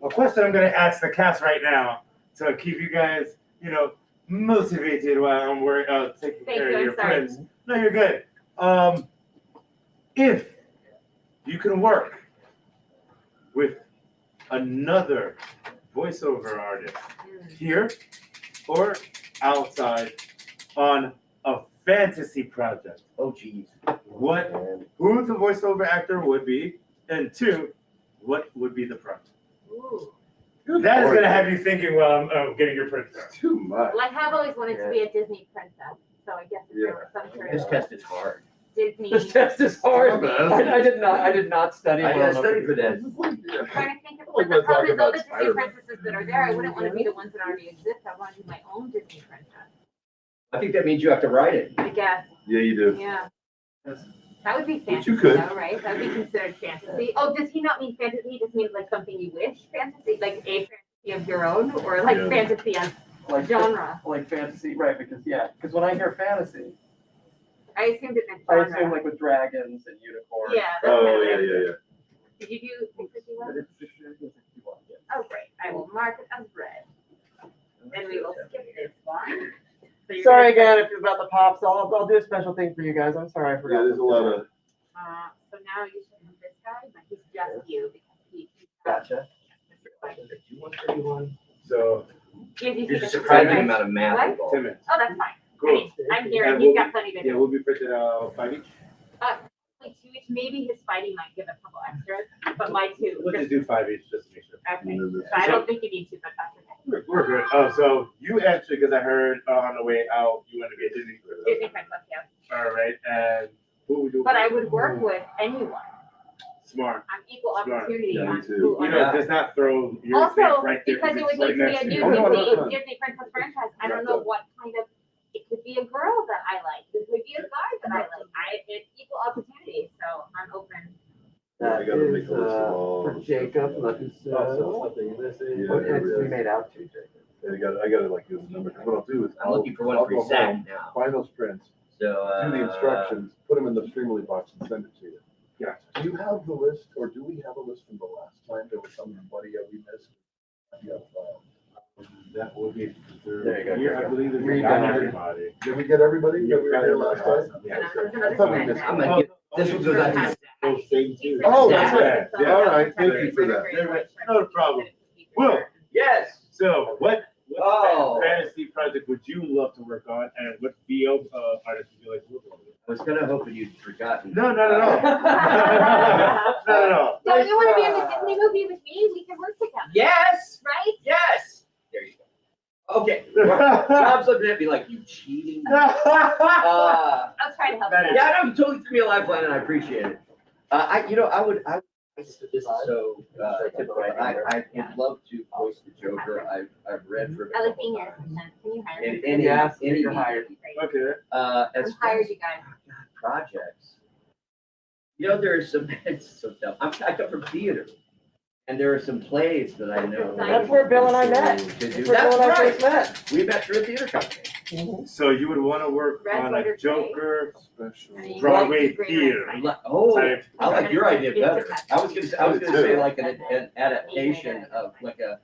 a question I'm gonna ask the cast right now to keep you guys, motivated while I'm taking Thank care you, of I'm your sorry. friends. No, you're good. If you can work with another voiceover artist here or outside on a fantasy project, Oh, geez. who the voiceover actor would be, and 2, what would be the project? Ooh. That is gonna have you thinking while I'm getting your print. Too much. Well, I have always wanted to be a Disney princess, so I guess if there was some sort This of test is hard. Disney. This test is hard. I did not study. I well gotta enough. study for this. I'm trying to think of, Like but the we're problem talking is all the about Disney Spider-Man. princesses that are there, I wouldn't want to be the ones that already exist. I want to be my own Disney princess. I think that means you have to write it. I guess, Yeah, you do. yeah. That would be But fantasy, you could. though, right? That would be considered fantasy. Oh, does he not mean fantasy? He just means like something you wish fantasy, like a fantasy of your own, or like Yeah. fantasy on Like genre? Like fantasy, right? Because when I hear fantasy, I assumed it meant I genre. assume like with dragons and unicorns. Yeah. That's Oh, kind of yeah, it. yeah, yeah. Did you do fantasy one? But it's Oh, great. I will mark it as red. And we will skip this one. So you're Sorry gonna- again if it's about the pops. I'll do a special thing for you guys. I'm sorry I forgot. Yeah, there's a lot of. So now you should have this guy, but he's just you because he. Gotcha. You want 31? So, There's a surprising amount of math What? involved. 10 minutes. Oh, that's fine. I Cool. mean, I'm here and And he's we'll- got plenty to Yeah, do. we'll be printed 5 each. Like 2 each, maybe his Spidey might give a couple extras, but my 2. We'll just do 5 each just to make sure. Okay, so I don't think you need to, but that's okay. We're good. Oh, so you actually, because I heard on the way out, you want to be a Disney princess. Disney princess, yeah. All right, and who would you? But I would work with anyone. Smart. I'm equal Smart. opportunity Yeah, me on too. who You I know, want. does not throw your Also, face right there. because it would it's need to be next a to new you. Oh, no, no, no. Disney princess franchise. I don't know what kind of, it could be a girl that I like. It could be a guy that I like. It's equal opportunity, so I'm open. Yeah, I That gotta is, make a list of all. for Jacob. Let me see. What can we made out to, Jacob? I gotta like do the number. What I'll do is. I'm looking for one I'll for go Zach home, now. find those prints, So, do the instructions, put them in the Streamily box and send it to you. Yeah. Do you have the list, or do we have a list from the last time? There was somebody that we missed. You have, That would be. There you go. Here, I believe that we Read got that. everybody. Did we get everybody that we were here last time? Yeah. And there's I another thought we friend missed now. I'm gonna get, this one goes out to Those same two. Oh, that's right. Yeah, all right, thank you for that. No problem. Will. yes. So, what Oh. fantasy project would you love to work on, and what VO artist would you like to work on? I was kind of hoping you'd forgotten. No. No. Don't you want to be in the Disney movie with me? We can work together, Yes. right? Yes. There you go. Okay. Bob's looking at me like, you cheating. I'll try to help That you. Yeah, I know, you totally threw me a lifeline and I appreciate it. This is so typical. I would love to voice the Joker. I've read for. I like being your assistant. Can you hire me? In any, Yes, any you're hired. Okay. as I've hired you guys. projects. You know, there are some, it's so dumb. I come from theater. And there are some plays that I know. That's where Bill and I met. That's That's where Bill and I right. first met. We met through a theater company. So you would want to work Red on Letter a Joker Special. Broadway Great theater. website. Oh, Type. I like your idea better. I was gonna say like an adaptation of like a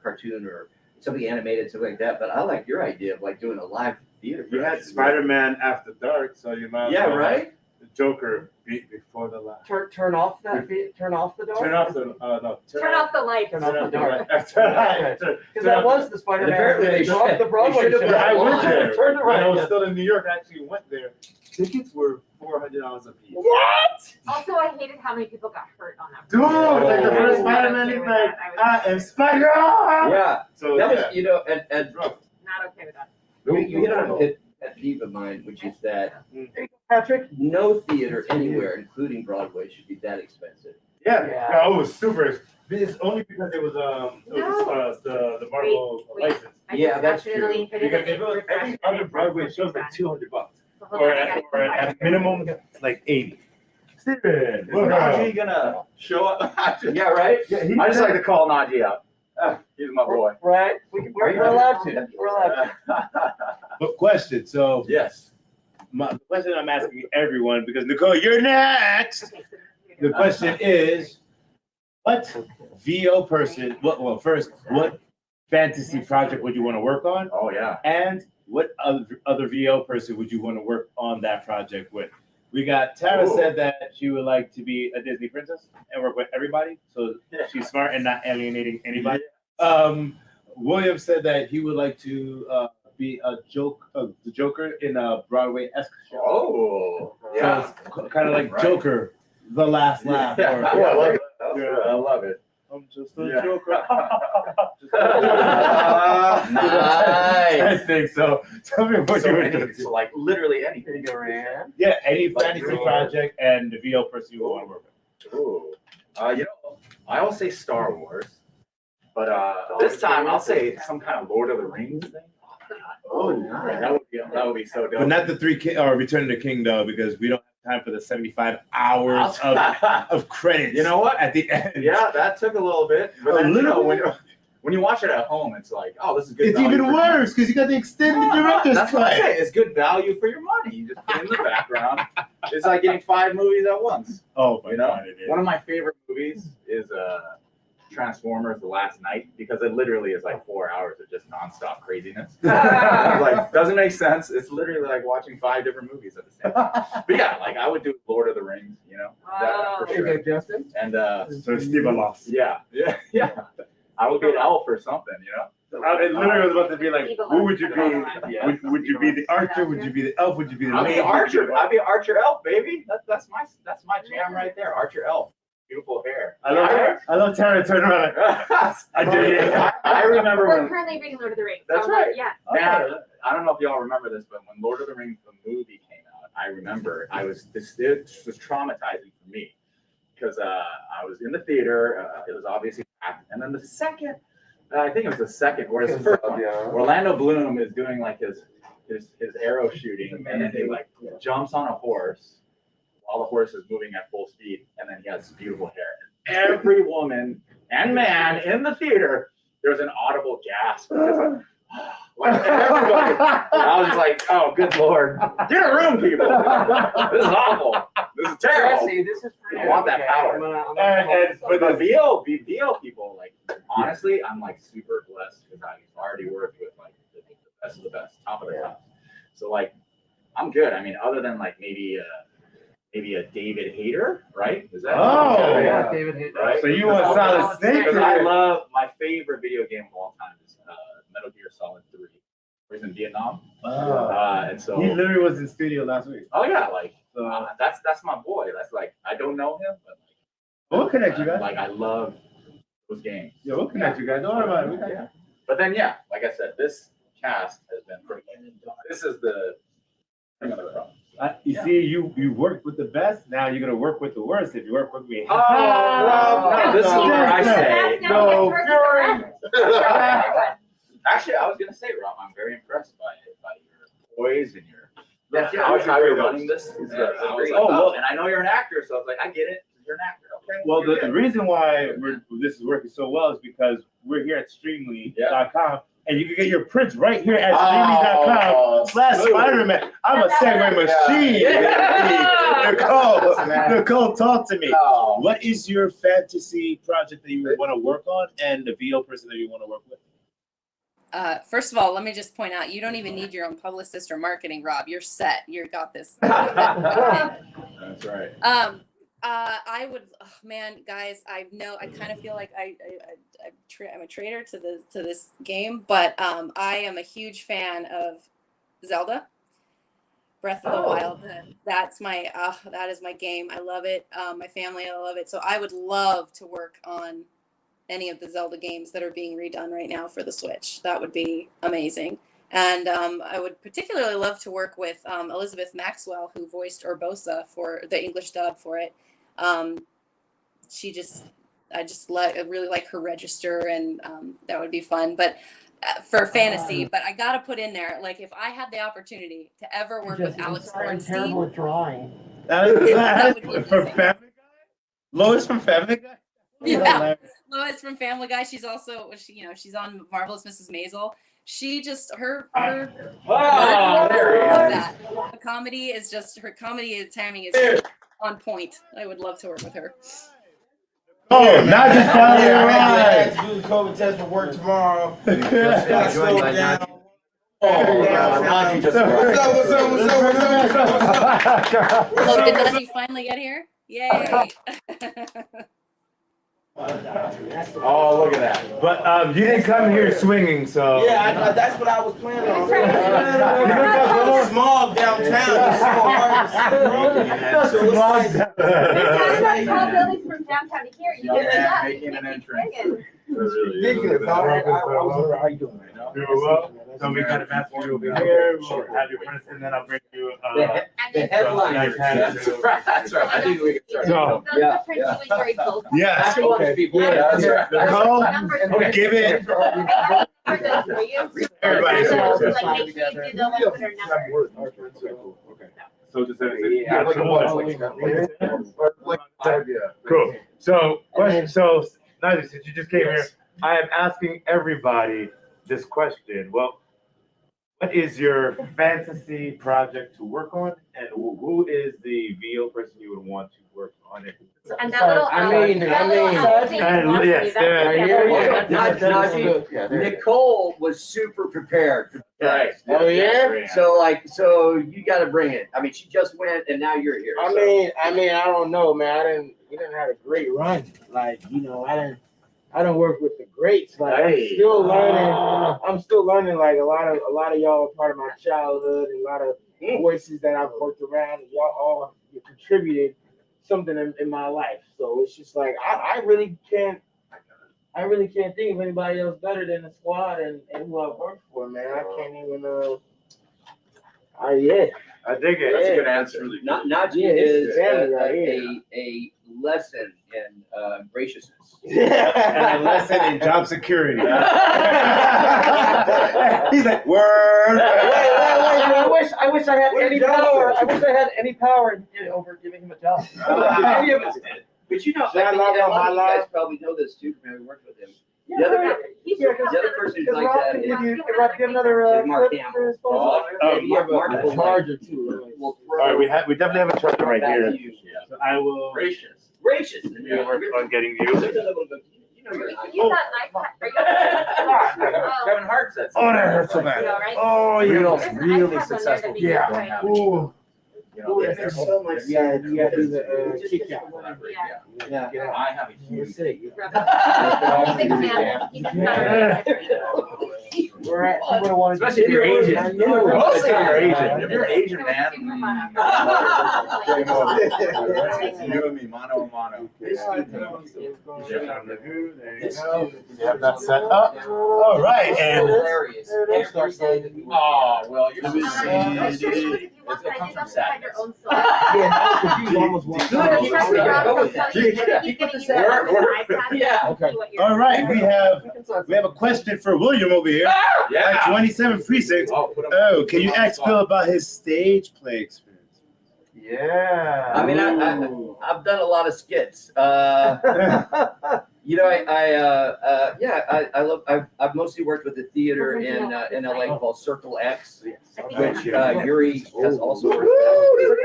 cartoon or something animated, something like that. But I like your idea of like doing a live theater. You had production. Spider-Man After Dark, so you might. as Yeah, well have right? The Joker before the light. Turn off that turn off the door. Turn off the no. Turn off the lights. Turn off the dark. Turn Because that was the Spider-Man. apparently they should- the Broadway they should have show. I went there. Turn it When I was right. still in New York, I actually went there. Tickets were $400 a piece. What? Also, I hated how many people got hurt on that. Dude, like the I first was not Spider-Man, okay he's with like, that. I am Spider. Yeah, So that yeah. was, you know, and Not okay with that. you hit on a pet peeve of mine, which is that Patrick. no theater anywhere, including Broadway, should be that expensive. Yeah, no, it was super. It's only because it was the Marvel Wait. license. I Yeah, just that's accidentally hit Because it if it was every refresh. other Broadway show's like $200, So hold or on, I gotta at minimum like 80. Steven, Is Najee gonna show up? Yeah, right? I just like to call Najee out. He's my boy. Right? We're allowed to. We're allowed to. But question, so Yes. the question I'm asking everyone, because Nichole, you're next. Okay, so The question is, what VO person, well, first, what fantasy project would you want to work on? Oh, yeah. And what other VO person would you want to work on that project with? We got Tara Ooh. said that she would like to be a Disney princess and work with everybody, so she's smart and not alienating anybody. William said that he would like to be the Joker in a Broadway-esque show. Oh, yeah. So it's kind of like Right. Joker, the last laugh. Yeah, or- I love it. I love it. I'm just a Yeah. Joker. Nice. I think so. Tell me what you would do. So like literally anything. Yeah, any Like fantasy Joker. project and the VO person you want to work with. Ooh. You know, I will say Star Wars, but this time I'll say some kind of Lord of the Rings thing. Oh, nice. That would be so dope. But not the Return of the King though, because we don't have time for the 75 hours of credits. You know what? At the end. Yeah, that took a little bit. But A then, you know, little when, when you watch it at home, it's like, oh, this is good. It's value even for worse because you got the extended director's That's what I cut. say. It's good value for your money. You just put it in the background. It's like getting 5 movies at once. Oh my You know, god, it is. one of my favorite movies is Transformers: The Last Night because it literally is like 4 hours of just nonstop craziness. Like doesn't make sense. It's literally like watching 5 different movies at the same time. But yeah, like I would do Lord of the Rings, you know, that for sure. Okay, Justin. And So Steve lost. yeah. I would be an elf or something, you know. I literally was about to be like, who would you be? Yeah. Would you be the archer? Would you be the elf? Would you be the I'd be Archer. I'd be Archer elf, baby. That's my jam right there. Archer elf. Beautiful hair. I love Tara turn around. I did. I remember We're when. currently reading Lord of the Rings. That's so, right. Yeah. Man, I don't know if y'all remember this, but when Lord of the Rings the movie came out, I remember it was traumatizing for me because I was in the theater. It was obviously packed, and then the second, I think it was the second, or the first one, Orlando Bloom is doing like his arrow shooting, and then he like jumps on a horse while the horse is moving at full speed, and then he has beautiful hair. And every woman and man in the theater, there was an audible gasp. Like everybody. I was like, oh, good Lord. Get a room, people. This is awful. This is terrible. Jesse, this is for you. I want that power. But But VO people, like, honestly, I'm like super blessed because I've already worked with like the best of the best, top of the top. So like, I'm good. I mean, other than like maybe a David Hayter, right? Is that? Yeah, David Hayter. Right? So you want Solid Snake? Because I love my favorite video game of all time is Metal Gear Solid 3. Where he's in Vietnam. And so He literally was in studio last week. oh yeah, like that's my boy. That's like I don't know him, but like We'll connect you guys. like I love those games. Yeah, we'll connect you guys. Don't worry about it. We got Yeah. But then yeah, like I said, this cast has been pretty good. This is the thing of the problem. You see, you worked with the best. Now you're gonna work with the worst if you work with me. Oh, no, this is where I say no. Actually, I was gonna say, Rob, I'm very impressed by your poise and your That's how you're running this. He's And I was great. like, oh, and I know you're an actor, so I was like, I get it. You're an actor, okay? Well, You're the good. reason why this is working so well is because we're here at Streamily.com, and you can get your prints right here at Streamily.com/Spider-Man. I'm a segue machine. Yeah. Nicole, talk to me. Oh. What is your fantasy project that you want to work on, and the VO person that you want to work with? First of all, let me just point out, you don't even need your own publicist or marketing, Rob. You're set. You got this. That's right. I would, man, guys. I kind of feel like I'm a traitor to this game, but I am a huge fan of Zelda, Breath of the Wild. That is my game. I love it. My family, I love it. So I would love to work on any of the Zelda games that are being redone right now for the Switch. That would be amazing. And I would particularly love to work with Elizabeth Maxwell, who voiced Urbosa for the English dub for it. I really like her register, and that would be fun. But for fantasy, but I gotta put in there, like, if I had the opportunity to ever work with Alex I'm terrible Bornstein, at drawing. That would be From amazing. Family Guy? Lois from Family Guy? Yeah. Lois from Family Guy. She's also, she's on Marvelous Mrs. Maisel. She just there her comedy is just her comedy timing is on point. I would love to work with her. Oh, Nadji finally arrived. Do the COVID test for work tomorrow. Yeah, joined by Nadji. Nadji just Oh, did Nadji finally get here? Yay! Oh, look at that. But you didn't come here swinging, so. Yeah, that's what I was planning on. That's Small downtown. small. Tall buildings from downtown to here. You Young can do man that. making an entrance. Ridiculous. How you doing? Doing well. So we got a master you over here. We'll have your friends, and then I'll bring you. The headline. That's right. I think we can start. So, Yes. yes. Okay. Yeah, that's right. Nicole, give it. Everybody. So just cool. So question. So Nadji, since you just came here, I am asking everybody this question. Well, what is your fantasy project to work on, and who is the VO person you would want to work on it? And that little I mean, And yes, there- Nichole was super prepared for the Right. test. Oh, yeah? So you got to bring it. I mean, she just went, and now you're here. I so. mean, I don't know, man. We didn't have a great run. Like, I don't work with the greats. Like, Hey. I'm still learning. Like a lot of y'all are part of my childhood, and a lot of voices that I've worked around. And y'all all contributed something in my life. So it's just like I really can't think of anybody else better than the squad and who I've worked for, man. I can't even. Yeah. I dig it. That's a good answer. Nadji Yeah, is family right here. a lesson in graciousness. And a lesson in job security. He's like, word. Wait. I wish I had What any did y'all power. say? I wish I had any power over giving him a job. Any of us did. But you know, Should I I think log a on lot my of you guys live? probably know this too from having worked with him. The other person who's like that is Rob, give another Mark clip Campbell. for his phone. Oh, Mark will Charger too. will All right, throw we definitely have a charger right back here. to you. So I will Gracious. work on getting you. You know you're not. Use that iPad. Kevin Hart said Oh, that hurts so You know, bad. right? Oh, There's yeah. an really iPad on there successful that we Yeah. can play. Ooh. You know, Yes, there's so much. Yeah, you gotta do the kick out. Yeah. Yeah. I have a You huge. say, He's We're at, you would have wanted to Especially if you're Asian. I know. Mostly if you're Asian. If you're Asian, man. You and me, mano a mano. You have that set up. All right, and Hilarious. Every day that we work Oh, well, you're It comes from sadness. all right, we have a question for William over here. At 27 Precinct. Oh, put him- Oh, can you ask Bill about his stage play experience? Yeah. I mean, I've done a lot of skits. You know, I've mostly worked with the theater in LA called Circle X, which Yuri has also worked with.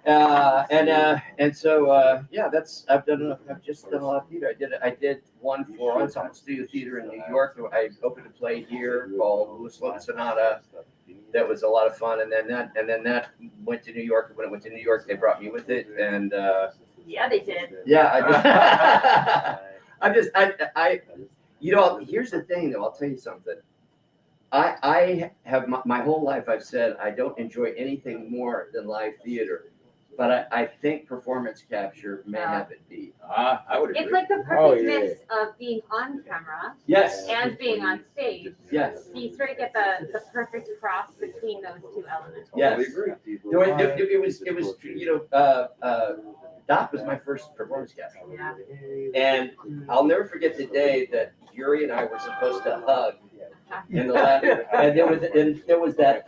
And so I've just done a lot of theater. I did one for Ensemble Studio Theater in New York. I opened a play here called Muslim Sonata. That was a lot of fun, and then that went to New York. When it went to New York, they brought me with it, and Yeah, they did. yeah, you know, here's the thing though, I'll tell you something. I have my whole life I've said I don't enjoy anything more than live theater, but I think performance capture may have it beat. I would agree. It's like the perfect mix of being on camera Yes. and being on stage. Yes. So you sort of get the perfect cross between those two elements. Yes. It was you know, Doc was my first performance capture. Yeah. And I'll never forget the day that Yuri and I were supposed to hug in the lab, and there was that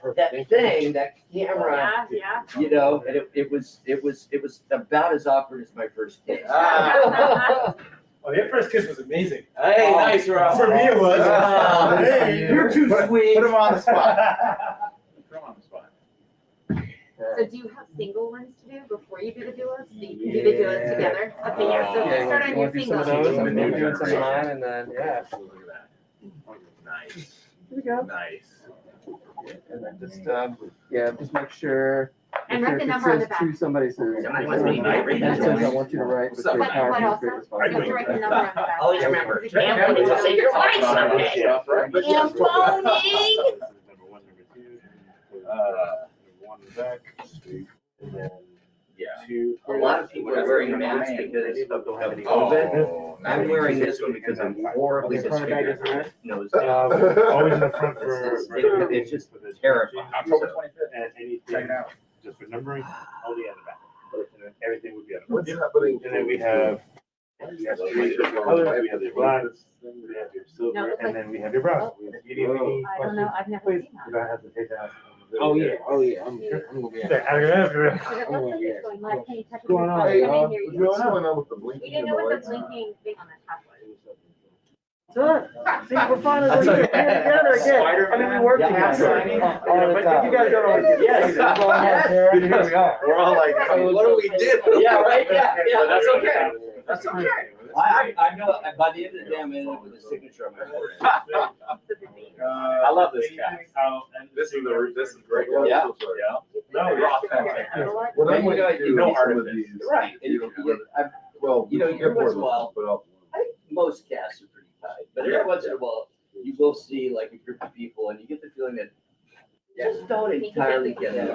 thing, that camera, Yeah. you know, and it was about as awkward as my first kiss. Oh, your first kiss was amazing. Hey, nice, Rob. For me, it was. Hey, you're too sweet. Put him on the spot. Put him on the spot. So do you have single ones to do before you do the duos? So you can do the duos together? Okay, yeah, so Yeah, start on you your want to do some of singles. those, and then doing some of mine, and then, yeah. Look at that. Nice. Here we go. Nice. And then just make sure. And make write the sure if it number on the says back. to somebody says. Somebody wants me to write It that says, I down. want you to write with What- great power what and else? great You have responsibility. to write the number on the back. Always remember. Because it's gambling, it's say your voice someday. Stuff, right? But And phoning. Number one, number two. One in the back. And then Yeah. two. A lot of people are wearing masks because of COVID. Oh, I'm wearing this one because I'm horribly Okay, front and back is disfigured. red. Nose. Always in the front for. It's just terrifying. October 25th. And Check anything it out. just for numbering, only at the back. And then everything would be at the What's front. happening? And then we have three different colors. We have your black, we have your silver, and then we have your brown. If you need any I don't know, questions, I've never please, seen you that. don't hesitate to ask. Oh yeah. I'm gonna be. So it looks like it's going live. Can you touch it? Going on, Let me y'all? hear you. What's going on with the We blinking didn't and know the what lights? the blinking thing on the top was. Good. See, we're finally here together again. I mean, we work together all the time. You guys don't always get to see this. Here we are. We're all like, What do we do? Yeah, right, yeah, that's okay. That's okay. I know, by the end of the day, I'm in it with a signature on my forehead. I love this cat. This is great. Yeah. No, you're authentic. What I'm You know, going to do no with some of artifice. these, Right. well, You know, we every get more once of in a while- those, but I'll. I think most casts are pretty tight, but every once in a while, you will see like a group of people and you get the feeling that just don't entirely get it.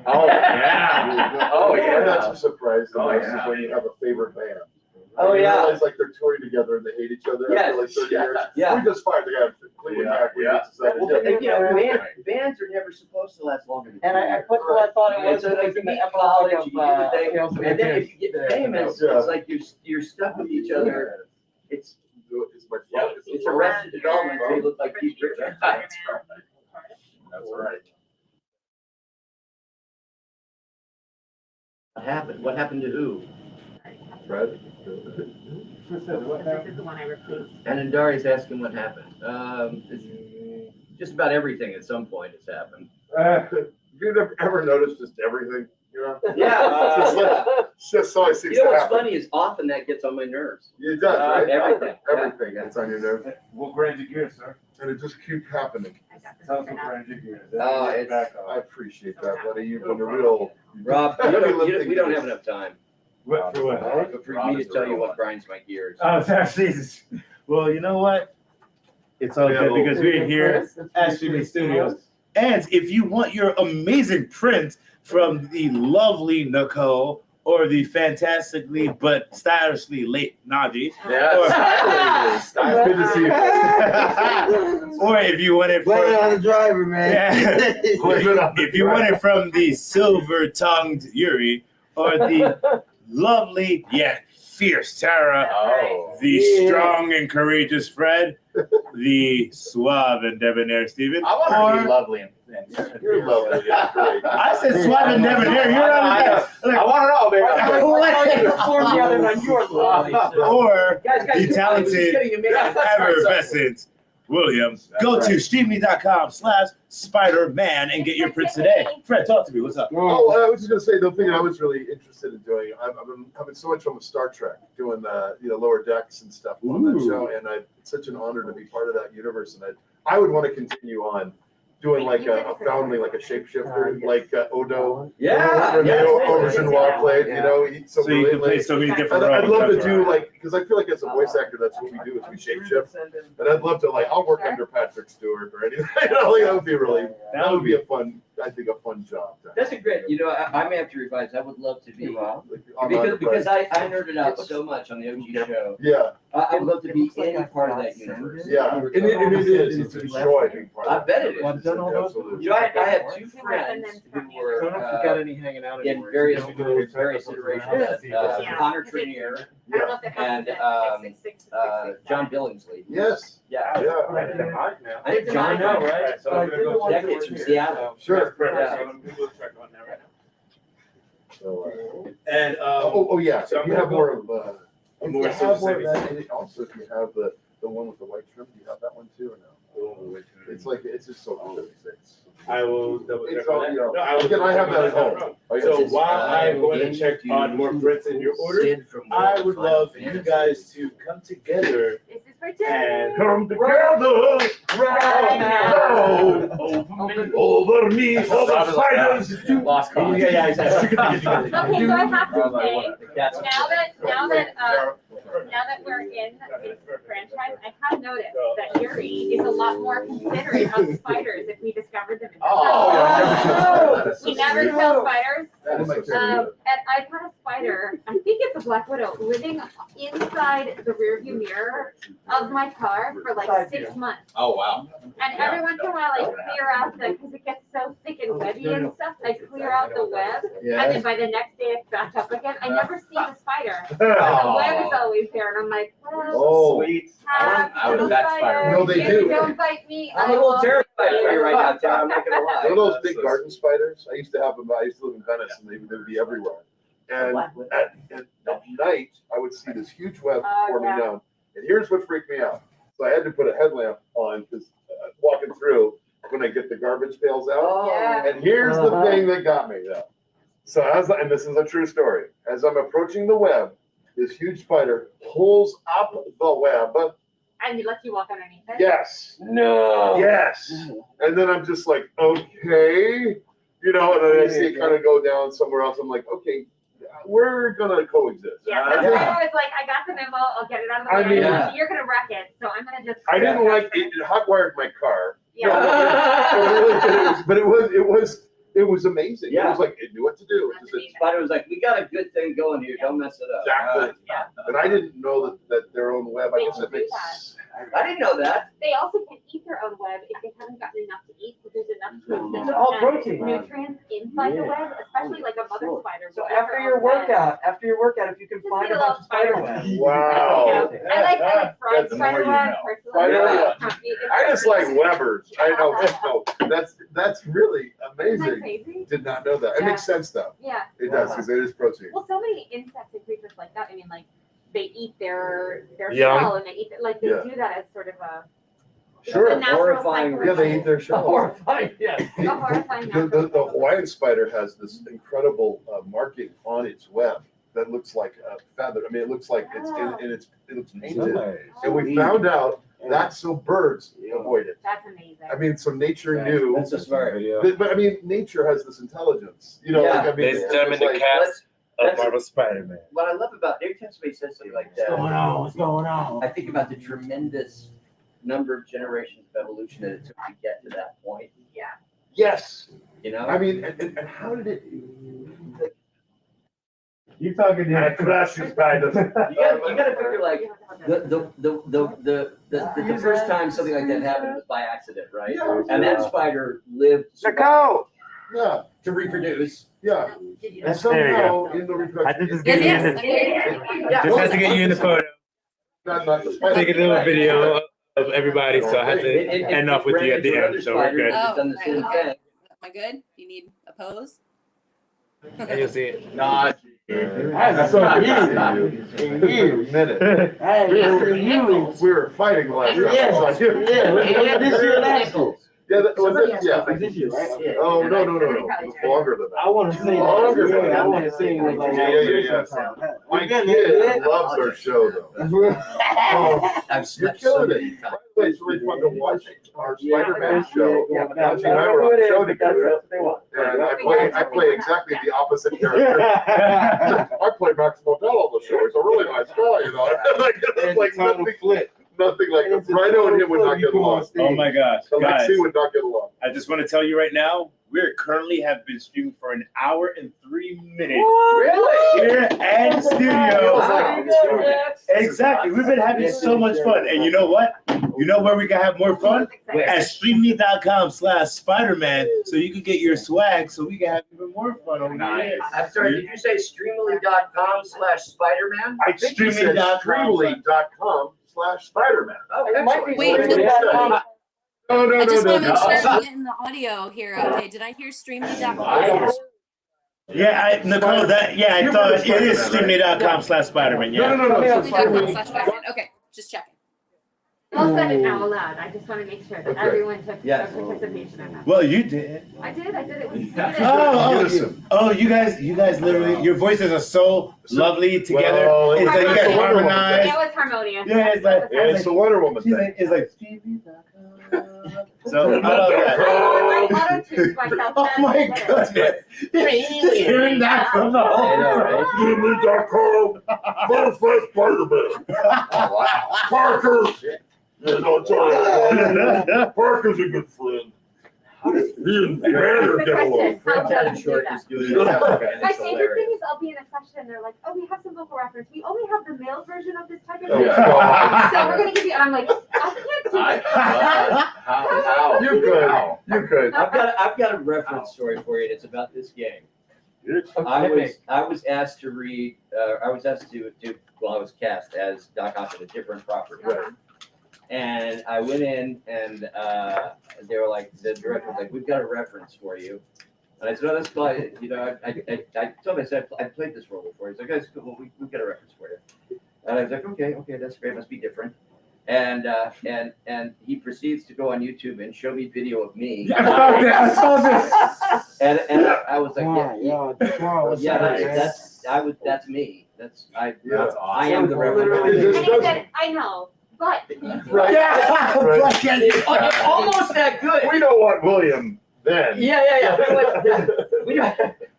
Oh, yeah. Oh, yeah. That's a surprise the Oh, most yeah. is when you have a favorite band. Oh, You yeah. realize like they're touring together and they hate each other Yes. after like 30 years. Yeah. We just fired the guy from Fleetwood Mac. Yeah. Well, and, you know, bands are never supposed to last longer than And I put what I thought it was. So like in you the meet epilogue college, you of, do the Tales of thing, and then if you get Adventure. famous, it's like you're stuck with each other. It's It's my Yeah. fault. it's Arrested Development. They look like Keith Richards. That's right. What happened? What happened to who? Fred? This is the one I replaced. And Dari's asking what happened. Just about everything at some point has happened. You've ever noticed just everything, you know? Yeah. It's like- it's just so I see You know what's happen. funny is often that gets on my nerves. It does, right? Everything. Everything gets on your nerves. What brand you gear, sir? And it just keeps happening. I got this Tell us right what now. brand you gear. Oh, it's- I appreciate that, buddy. You've been a real. Rob, we don't have enough time What for what? for me to tell you what grinds my gears. Oh, Jesus. Well, you know what? It's all good because we're here at Streamily Studios. And if you want your amazing print from the lovely Nichole or the fantastically but stylishly late Nadji, Yes. Good to see you. or if you want it Blame it on from the driver, man. Yeah. if you want it from the silver-tongued Yuri or the lovely yet fierce Tara, Oh. the Yeah. strong and courageous Fred, the suave and debonair Steven. I want her to be lovely and You're lovely. Yeah, great. I said suave and debonair. You're I want to know, baby. I performed the other night. You are lovely. or Guys, the I was just talented, getting amazed. effervescent William. Go to streamily.com/Spider-Man and get your prints today. Fred, talk to me. What's up? Oh, I was just gonna say the thing I was really interested in doing. I've been having so much fun with Star Trek, doing Lower Decks and stuff on that Ooh. show, and it's such an honor to be part of that universe. And I would want to continue on doing like a foundling, like a shapeshifter, like Odo. Yeah. Renee Yeah. Auberjonois played. You know, he's so So you can play brilliantly. so many different roles. I'd love to That's do right. like, because I feel like as a voice actor, that's what we do is we shapeshift. And I'd love to I'll work under Patrick Stewart or anything. That would be really, that would be a fun job. That's a great, I may have to revise. I would love to be, On because Enterprise. I nerded out so much on the OG show. Yeah, I would love to be any part of that universe. yeah, and it is. It's a joy being part I of bet it is. I've done all those. Absolutely. I had two friends who were I don't know if you got any hanging out in anymore. various iterations. Yeah. Connor Trenier I don't know if it has and to be 666. John Billingsley. Yes, Yeah. yeah, I think John know, knows, right? So I I'm did the gonna one go that decades were from here, Seattle. sure. Perfect. Yeah. So I'm gonna go check on that right now. So, And oh yeah, so so you have more of more you have social more of service. that, and also if you have the one with the white trim, do you have that one too or no? It's like it's just so good. I will double check It's on all, that. you know, No, I will again, I have that at check on home. So while I'm going to check on more prints in your order, I would love for you guys to come together This is for and Jen. come together. Right now. Over me, over spiders. Lost cause. Yeah, Okay, so I have to say, That's now that we're in this franchise, I have noticed that Yuri is a lot more considerate of spiders if we discovered them. We never kill spiders. And I've had a spider, I think it's a black widow, living inside the rearview mirror of my car for like 6 months. Oh, wow. And every once in a while, I clear out because it gets so thick and webby and stuff, I clear out the web. And then by the next day, it's back up again. I never see the spider. But the web is always there. And I'm like, well, Oh, Sweet. happy I would bet spider. spider. No, they If do. you don't bite me, I'm a I little will terrified bite for you right now, Tara. I'm not gonna you know lie. those big garden spiders? I used to have them. I used to live in Venice, and they would be everywhere. And at night, I would see this huge web Oh, forming yeah. down. And here's what freaked me out: So I had to put a headlamp on because walking through when I get the garbage pails out. Oh. Yeah. And here's the thing that got me though. So and this is a true story. As I'm approaching the web, this huge spider pulls up the web. And he lets you walk underneath it. Yes. No. Yes. And then I'm just like, okay, and then I see it kind of go down somewhere else. I'm like, okay, we're gonna coexist. Yeah, I that's think- why I was like, I got the memo, I'll get it out of the I way. mean- Yeah. You're gonna wreck it, so I'm gonna just. I didn't like it. It hot-wired my car. Yeah. But it was amazing. It Yeah. was like it knew what to do. It just, Spider was like, we got a good thing going here. Don't mess it up. exactly. Yeah. And I didn't know that their own web. I They guess can it do makes. I didn't know that. They also can eat their own web if they haven't gotten enough to eat, because there's enough It's all protein. nutrients inside the Yeah. web, especially like a mother Sure. spider. So will eat after her your own web. workout, if you can Just find get a a bunch little of spider spider web. Wow. I like fried That's the spider more you web know. personally. Spider web. It's I just like delicious. Webbers. I know. No, that's really Isn't that amazing. crazy? Did not know that. It Yeah. makes sense though. Yeah. It does because it is protein. Well, so many insects and creatures like that. I mean, like they eat their Young. shell and they eat like they Yeah. do that as sort of a Sure. a natural Horrifying. cycle. Yeah, they eat their shells. Horrifying, yes. A horrifying The natural cycle. Hawaiian spider has this incredible marking on its web that looks like a feather. I mean, it looks like it looks painted. And we found out that's so birds avoid it. That's amazing. I mean, so nature Right. knew. That's just smart. But I mean, nature has this intelligence. Yeah. Like, I mean, Ladies and gentlemen, the like, cast of That's- Marvel Spider-Man. What I love about every time somebody says something like What's going that, on? What's going on? I think about the tremendous number of generations of evolution that it took to get to that point. Yeah. yes. You know? I mean, and how did it? You talking to Clash's spider? You gotta figure like the first time something like that happened was by accident, right? Yeah. And that spider lived Go. Yeah, to reproduce. yeah. And There you somehow in the I reproduction, did just Yes, get you yes. in Okay. Yeah. just had to get you in the photo. not the spider. Take a little video of everybody, so I had to It end up with you at the ran into end, so another we're spider good. that's done the same Oh, thing. Am I good? You need a pose? And you'll see it. Nadji. I haven't saw you in years. Minute. I haven't seen you in. We were fighting last time. Yes, yeah. This year last year. Yeah, that was it. Yeah. This year, right? Okay. Oh no. It was longer than I that. want to sing. Longer than Yeah, I that. want to sing with like. Yeah. My kid loves our show though. Oh, I've you're slept so killing many it. By times. the way, it's really fun to watch our Spider-Man Yeah, show. yeah, Nadji and I were on the show together, That's what they want. and I play exactly the opposite character. I play Max Modell on the show. He's a really nice guy, like It's like a total nothing, flip. nothing like It's a Rhino and him total would not flip. get You go on along. stage. Oh my gosh, guys! Alexi would not get along. I just want to tell you right now, we're currently have been streaming for an hour and 3 minutes Really? here at the studio. Wow. Exactly, we've been having so much fun, and you know what? You know where we can have more fun? At streamily.com/Spider-Man, so you can get your swag, so we can have even more fun over here. I'm sorry, did you say streamily.com/Spider-Man? I think you said Streamily.com/Spider-Man. Oh, It might be Wait, Streamily.com. No, I just want to make no. sure I'm getting the audio here. Okay, did I hear streamly.com? Yeah, Nichole, I thought it is streamily.com/Spider-Man. Yeah. No. Streamly.com/Spider-Man. Okay, just checking. I'll send it now aloud. I just want to make sure that Okay. everyone took Yes. participation in that. Well, you did. I did. It was. You guys literally, your voices are so lovely together. Well, It's like you guys it's Wonder Woman. harmonize. It was harmonious. Yeah, it's like- Yeah, it's the Wonder Woman She's thing. like, it's like, so I love that. I auto-tuned myself. Oh my goodness. Just hearing that from the whole Streamily.com /Spider-Man. Parker. Parker's a good friend. He and Banner get along. How Fred does and he do Short that? is doing My that. favorite thing is I'll be in a session and they're like, oh, we have some vocal reference. We only have the male version of this type of Oh, thing. God. So we're gonna give you, and I'm like, I can't do this. How? You could. How? You could. I've got a reference story for you, and it's about this game. I was asked to read, I was asked to do, well, I was cast as Doc Ock at a different property. Uh-huh. And I went in and they were like, the director was like, we've got a reference for you. And I said, oh, that's cool. I told him, I said, I played this role before. He's like, that's cool. We've got a reference for you. And I was like, okay, that's great. Must be different. And he proceeds to go on YouTube and show me video of me. I saw that. I saw this. And I was like, that's me. That's That's awesome. I am the Literally, representative. this And he doesn't- said, I know, but. Right. Yeah. Right. It's almost that good. We don't want William then. Yeah.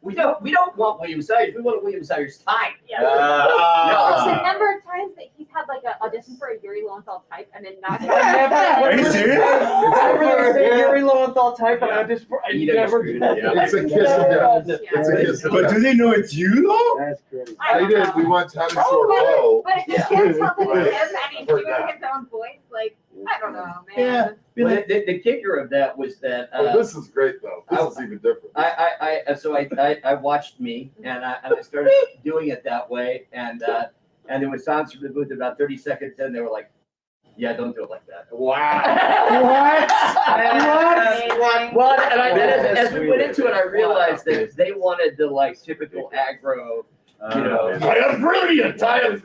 We don't want William Salyers. We want William Salyers' time. Yeah. Ah. The number of times that he's had like an audition for a Yuri Lowenthal type and then not. Are you serious? Whenever there's a Yuri Lowenthal type, and I just You never screwed it. Yeah. It's a kiss of death. It's a kiss of But death. do they know it's you though? That's crazy. I I don't did. know. We want Tavis Oh, Low. but if you Yeah. can't tell that Right. it's him and he's Heard doing that. his own voice, like, I don't know, man. Yeah. Well, the kicker of that was that Oh, this is great though. This is even different. I watched me and I started doing it that way and there was silence from the booth about 30 seconds and they were like, yeah, don't do it like that. Wow. Amazing. Well, and as we went That's into it, I sweet. realized that they wanted the like typical aggro, you know. I am brilliant. I am.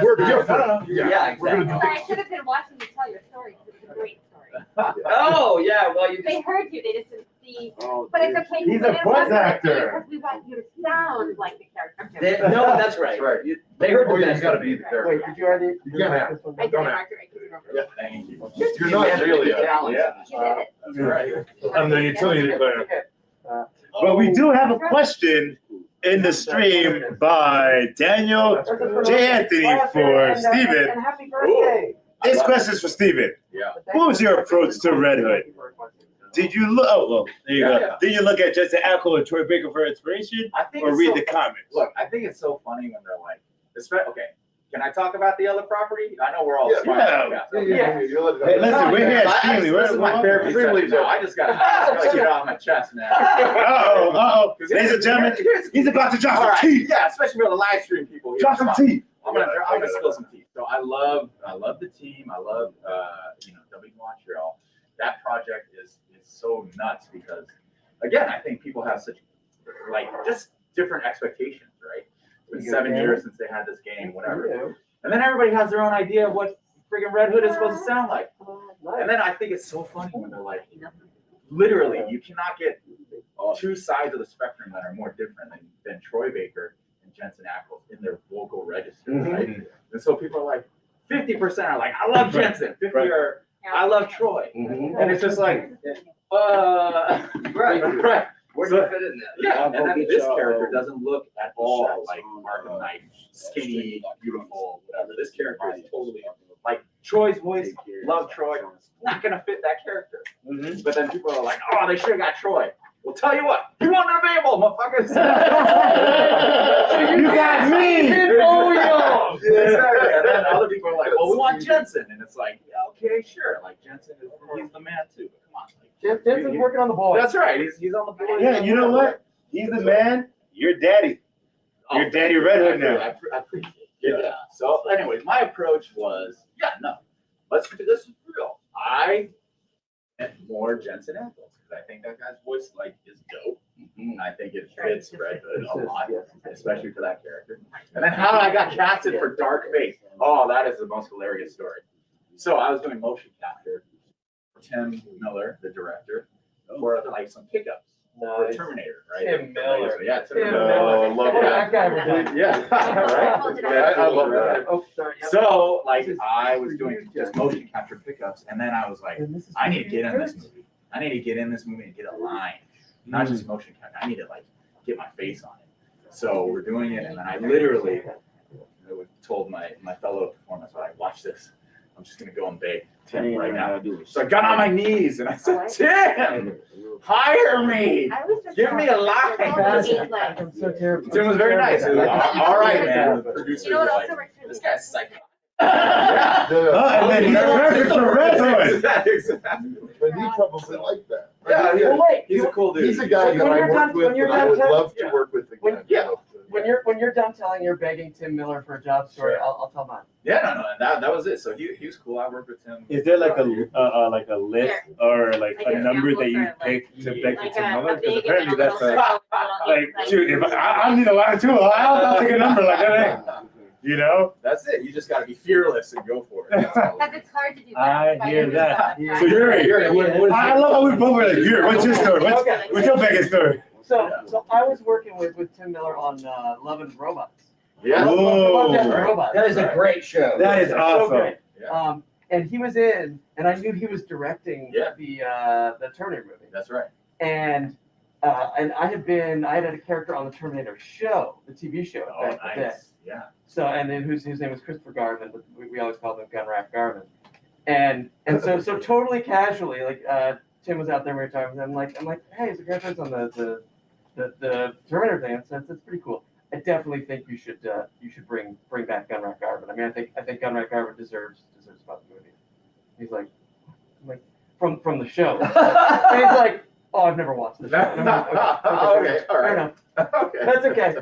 We're different. Yeah, We're gonna exactly. But I should have been watching you tell your story because it's a great story. Oh yeah, well you They just heard you, they just didn't see. Oh, But it's okay. He's a voice actor. Because we want you to sound like the character. no, that's right. That's right. They heard Oh, the you best. gotta be the character. Wait, did you already? You can't have. this one? I did Don't it, ask. Arthur. I couldn't remember. Yeah. Thank you. You're not really a. talented. You did it. That's right. I'm the utility declarer. Okay. But we do have a question in the stream by Daniel J. Anthony for Steven. And happy birthday. This question is for Steven. Yeah. What was your approach to Red Hood? Did you look? Oh, well, there you go. Yeah. Did you look at Jensen Ackles or Troy Baker for inspiration, I think or it's read so, the comics? Look, I think it's so funny when they're like, okay, can I talk about the other property? I know we're all Yeah. smiling. You're letting Hey, listen, we're here at Streamily. This is my therapy session now. I just gotta get it off my chest, man. Uh-oh. Ladies and gentlemen, he's about to drop All some right, teeth. yeah, especially for the live stream people here. Drop some Come on. teeth. I'm gonna spill some tea. So I love the team. I love W Montreal. That project is so nuts because again, I think people have such like just different expectations, right? It's been 7 years since they had this game, whatever. And then everybody has their own idea of what friggin' Red Hood is supposed to sound like. And then I think it's so funny when they're like, literally, you cannot get two sides of the spectrum that are more different than Troy Baker and Jensen Ackles in their vocal register, right? And so people are like, 50% are like, I love Jensen, 50 are, I love Troy. And it's just like, right. Where do you fit in that? Yeah, and then this character doesn't look at all like Arkham Knight, skinny, beautiful, whatever. This character is totally like Troy's voice. Love Troy. Not gonna fit that character. But then people are like, oh, they should have got Troy. Well, tell you what, you won't available, motherfuckers. You got me. Oyoung. Exactly. And then other people are like, well, we want Jensen, and it's like, yeah, okay, sure. Like Jensen he's the man too. But come on. Like, Jensen's working on the ball. that's right. He's on the board. Yeah, you know what? He's the man. You're daddy. You're Daddy Red Hood now. I appreciate it. Yeah. So, anyways, my approach was, let's do this for real. I get more Jensen Ackles because I think that guy's voice is dope. I think it fits Red Hood a lot, especially for that character. And then how I got casted for Dark Face. Oh, that is the most hilarious story. So I was doing motion capture for Tim Miller, the director, for some pickups. For Terminator, right? Tim Miller. Yeah, Tim Tim Miller. Oh, I love that. That guy was Yeah, right? I love that. Oh, sorry. So, I was doing just motion capture pickups, and then I was like, I need to get in this movie. I need to get in this movie and get a line, not just motion capture. I need to get my face on it. So we're doing it, and then I literally told my fellow performers, like, watch this. I'm just gonna go and beg Tim right now. So I got on my knees and I said, Tim, hire me. Give me a line. I'm so terrible. Tim was very nice. He was like, all right, man. The producer You know was what like, also works this guy's psycho. Yeah. And then he's perfect for Red Hood. Exactly. But he probably like that. Yeah, Yeah. Well, wait. he's a cool dude. He's a guy that When I you're worked done- with when you're and I done would telling- love to work with again. When you're done telling your begging Tim Miller for a job story, I'll tell mine. Yeah, no, and that was it. So he was cool. I worked with him. Is there like a list or like a number that you pick to beg for Like Tim a Miller? Because big apparently and a that's little like, small, shoot, if I need a line too, I'll take a number like that. You know? That's it. You just got to be fearless and go for it. That's all. Because it's hard to do. I that. hear that. Yeah. So Yuri, I love how we both were like, Yuri, what's your story? Okay. What's your biggest story? So I was working with Tim Miller on Love and Robots. Yeah. Love, Death, and Whoa. Robots. That is a great show. That is So awesome. great. Yeah. And he was in, and I knew he was directing Yeah. the Terminator movie. That's right. And I had a character on the Terminator show, the TV show Oh, back then. nice. Yeah. So and then his name was Christopher Garvin, but we always called him Gunrack Garvin. And so totally casually, like Tim was out there, we were talking, and I'm like, hey, is the characters on the Terminator thing? That's pretty cool. I definitely think you should bring back Gunrack Garvin. I mean, I think Gunrack Garvin deserves about the movie. He's like, I'm like from the show. And he's like, oh, I've never watched this show. And I'm like, Okay, all fair right. enough. Okay. That's okay.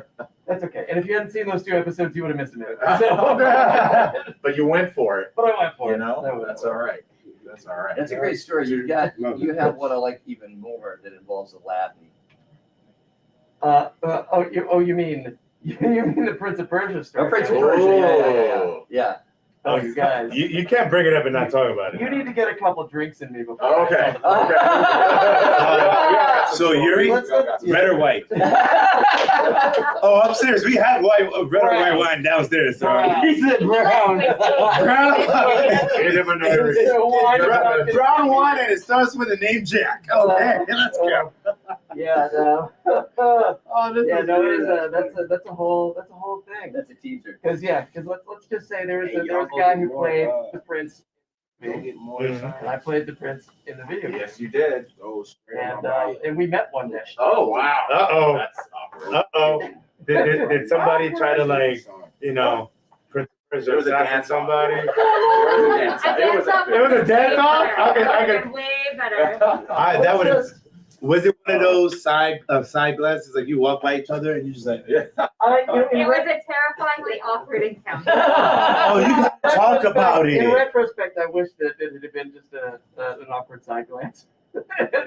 That's okay. And if you hadn't seen those 2 episodes, you would have missed a minute. So, But you went for it. but I went for You it. know, that's all right. That's all right. That's a great story. You have what I like even more that involves the lab. You mean the Prince of Persia story? Oh, Prince of Persia. Yeah. Oh, you guys. You can't bring it up and not talk about it. You need to get a couple drinks in me before. Oh, okay. So Yuri, Let's- red or white? Oh, upstairs we have red or white wine downstairs. So. He said brown. Brown. Brown wine and it starts with the name Jack. Okay, let's go. Yeah, no. Oh, this Yeah, is no, weird. that's a whole thing. That's a teaser. Because let's just say there was a guy who played the prince, Mhm. and I played the prince in the video game. Yes, you did. And we met one day. Oh, wow. Uh-oh. That's awkward. Uh-oh. Did somebody try to like, There was a assassinate dance somebody? There was a dance off. It was a dance off? Okay. Way better. That would have. Was it one of those side glasses like you walk by each other and you just like? It was a terrifyingly awkward encounter. Oh, you gotta talk about In it. retrospect, I wish that it had been just an awkward side glance,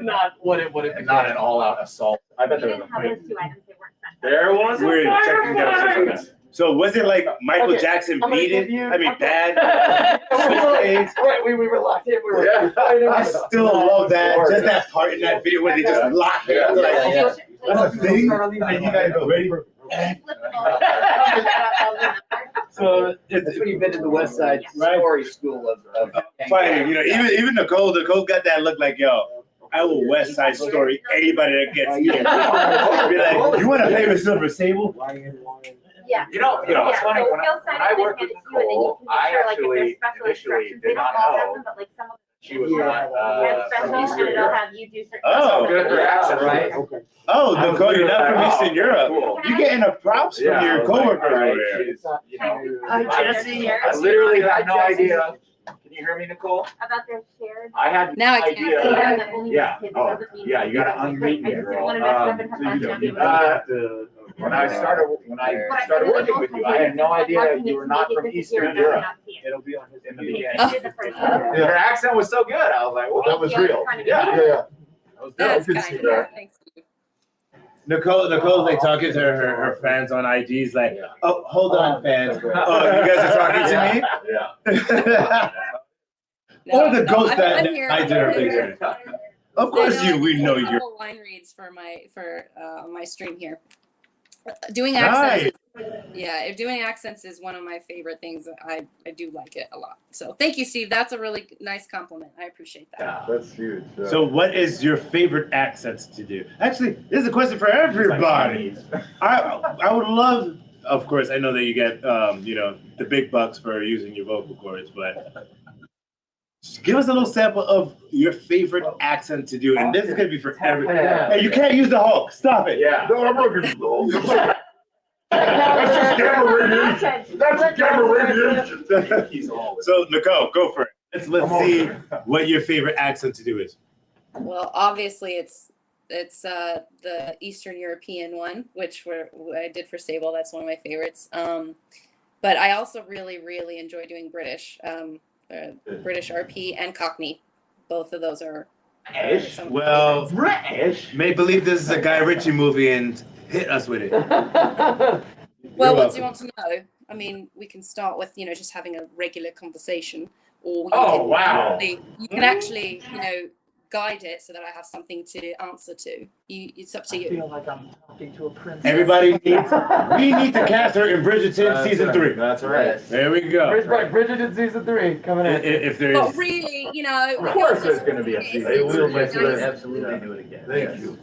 not what it would have been. Not an all-out assault. I bet We there was didn't a have those 2 items. They weren't sent. There was a We're checking down firefight. something. So was it like Michael Okay, Jackson I'm gonna beat give it? you- I mean, bad. Right, we were locked in. We were Yeah. fighting. I still love that. Just that part in that video where they just lock it. Yeah. Like, Yeah. that's a thing. And you gotta go ready. So That's when you've been to the West Side Right. Story School of fighting, even Nicole got that look like, yo, I will West Side Story anybody that gets here. Be like, you want to play with Silver Sable? Yeah. You know, it's funny, so when he'll sign I it worked and with hand it to you, and then you Nicole, can I make sure, like, if actually there's special initially instructions. They did don't not all have know them, but like some of them she was have not special, from Eastern and it'll Europe. have you do certain. Oh, Good for accent, right? Oh, Nicole, you're not from Eastern Europe. Cool. You're getting the props from Yeah, I your was like, coworkers all right, over there. she's, you know, Hi, Jesse. I literally had no idea. Can you hear me, Nicole? About their shared. I had Now no I can. idea. Yeah. Oh, yeah, you gotta unmute me, I just didn't girl. want to mess up and have So you fun don't not need being able to. When I started working with you, I had no idea you were not from Eastern Europe It'll be on his in the You beginning. did the first Yeah. one. Your accent was so good. I was like, Well, well, that was real. Yeah. Yeah. that was That's good. kind of thanks. Nicole, Nicole's like talking to her fans on IG's like, oh, hold on, fans. Oh, you guys are talking to Yeah. me? Or the ghost I'm that here. I did her picture. Of course I we know do a you're. couple line reads for my stream here. Doing accents, doing accents is one of my favorite things. I do like it a lot. So thank you, Steve. That's a really nice compliment. I appreciate that. Yeah. That's huge. Yeah. So what is your favorite accents to do? Actually, this is a question for everybody. I would love, of course, I know that you get the big bucks for using your vocal cords, but just give us a little sample of your favorite accent to do, and this is gonna be for everybody. Hey, you can't use the Hulk. Stop it. Yeah. No, I'm not gonna do the whole. That's gamma radiation. That's gamma radiation. He's always. So Nicole, go for it. Let's see what your favorite accent to do is. Well, obviously it's the Eastern European one, which I did for Sable. That's one of my favorites. But I also really, really enjoy doing British RP and Cockney. Both of those are British? some- Well, British? may believe this is a Guy Ritchie movie and hit us with it. Well, what do you want to know? I mean, we can start with, just having a regular conversation, or Oh, wow. you can actually, guide it so that I have something to answer to. It's up to I you. feel like I'm talking to a princess. Everybody needs, we need to cast her in Bridgerton season 3. That's right. There we go. Bridgerton season 3 coming in. If there's, But really, Of course there's going to be a season. Hey, we'll it's make nice. it Absolutely do it again. Thank you.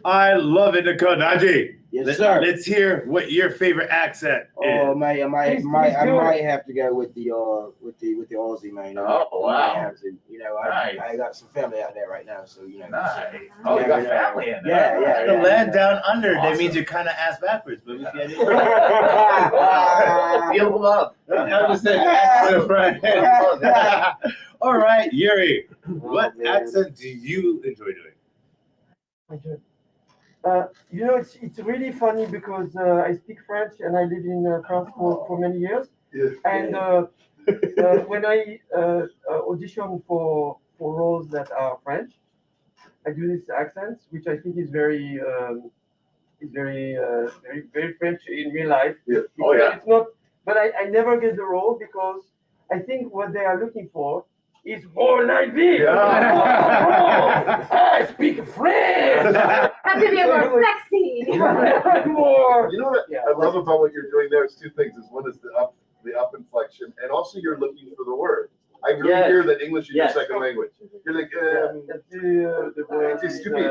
I love it, Nichole. Najee, Yes, sir. let's hear what your favorite accent Oh is. man, I Please do it. might have to go with the Aussie, man. Oh, I might wow. have to. Nice. I got some family out there right now, so Nice. Oh, you got family in there. Yeah. The land down under, that Awesome. means you're kind of ass backwards, but we get it. Feel the love. I was saying accent, right? All right, Yuri, what man. accent do you enjoy doing? It's really funny because I speak French and I lived in France for many years. Yeah. And when I audition for roles that are French, I do this accent, which I think is very French in real life. Yeah. Oh, yeah. It's not, but I never get the role because I think what they are looking for is more like me. I speak French. Have to be more sexy. More. You know what I love about what you're doing there is two things. One is the up inflection, and also you're looking for the word. I really Yes. hear that English is Yes. your second language. You're like, The word it's is, stupid.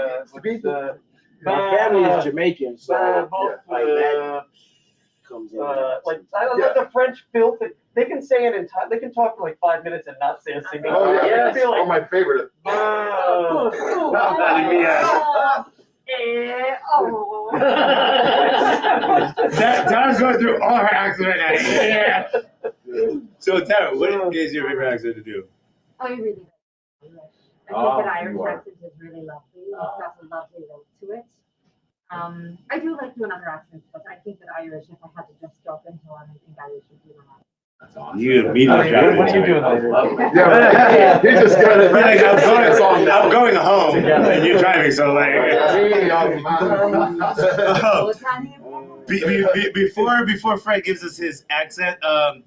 My family is Jamaican, so both, like that comes in. I love the French filth. They can say it they can talk for like 5 minutes and not say a single Oh word. yeah, I feel like, my favorite. Tara's going through all her accents right now. Yeah. So Tara, what is your favorite accent to do? I really like Irish. I Oh, think that Irish you are. accent is really lovely. It's got a lovely note to it. I do like doing other accents, but I think that Irish, if I had to just drop into one, I think Irish would be the one. That's awesome. You immediately got What are you into doing it. later? Yeah, he just got it. Like, I'm going home, and you're driving, so like. Before Fred gives us his accent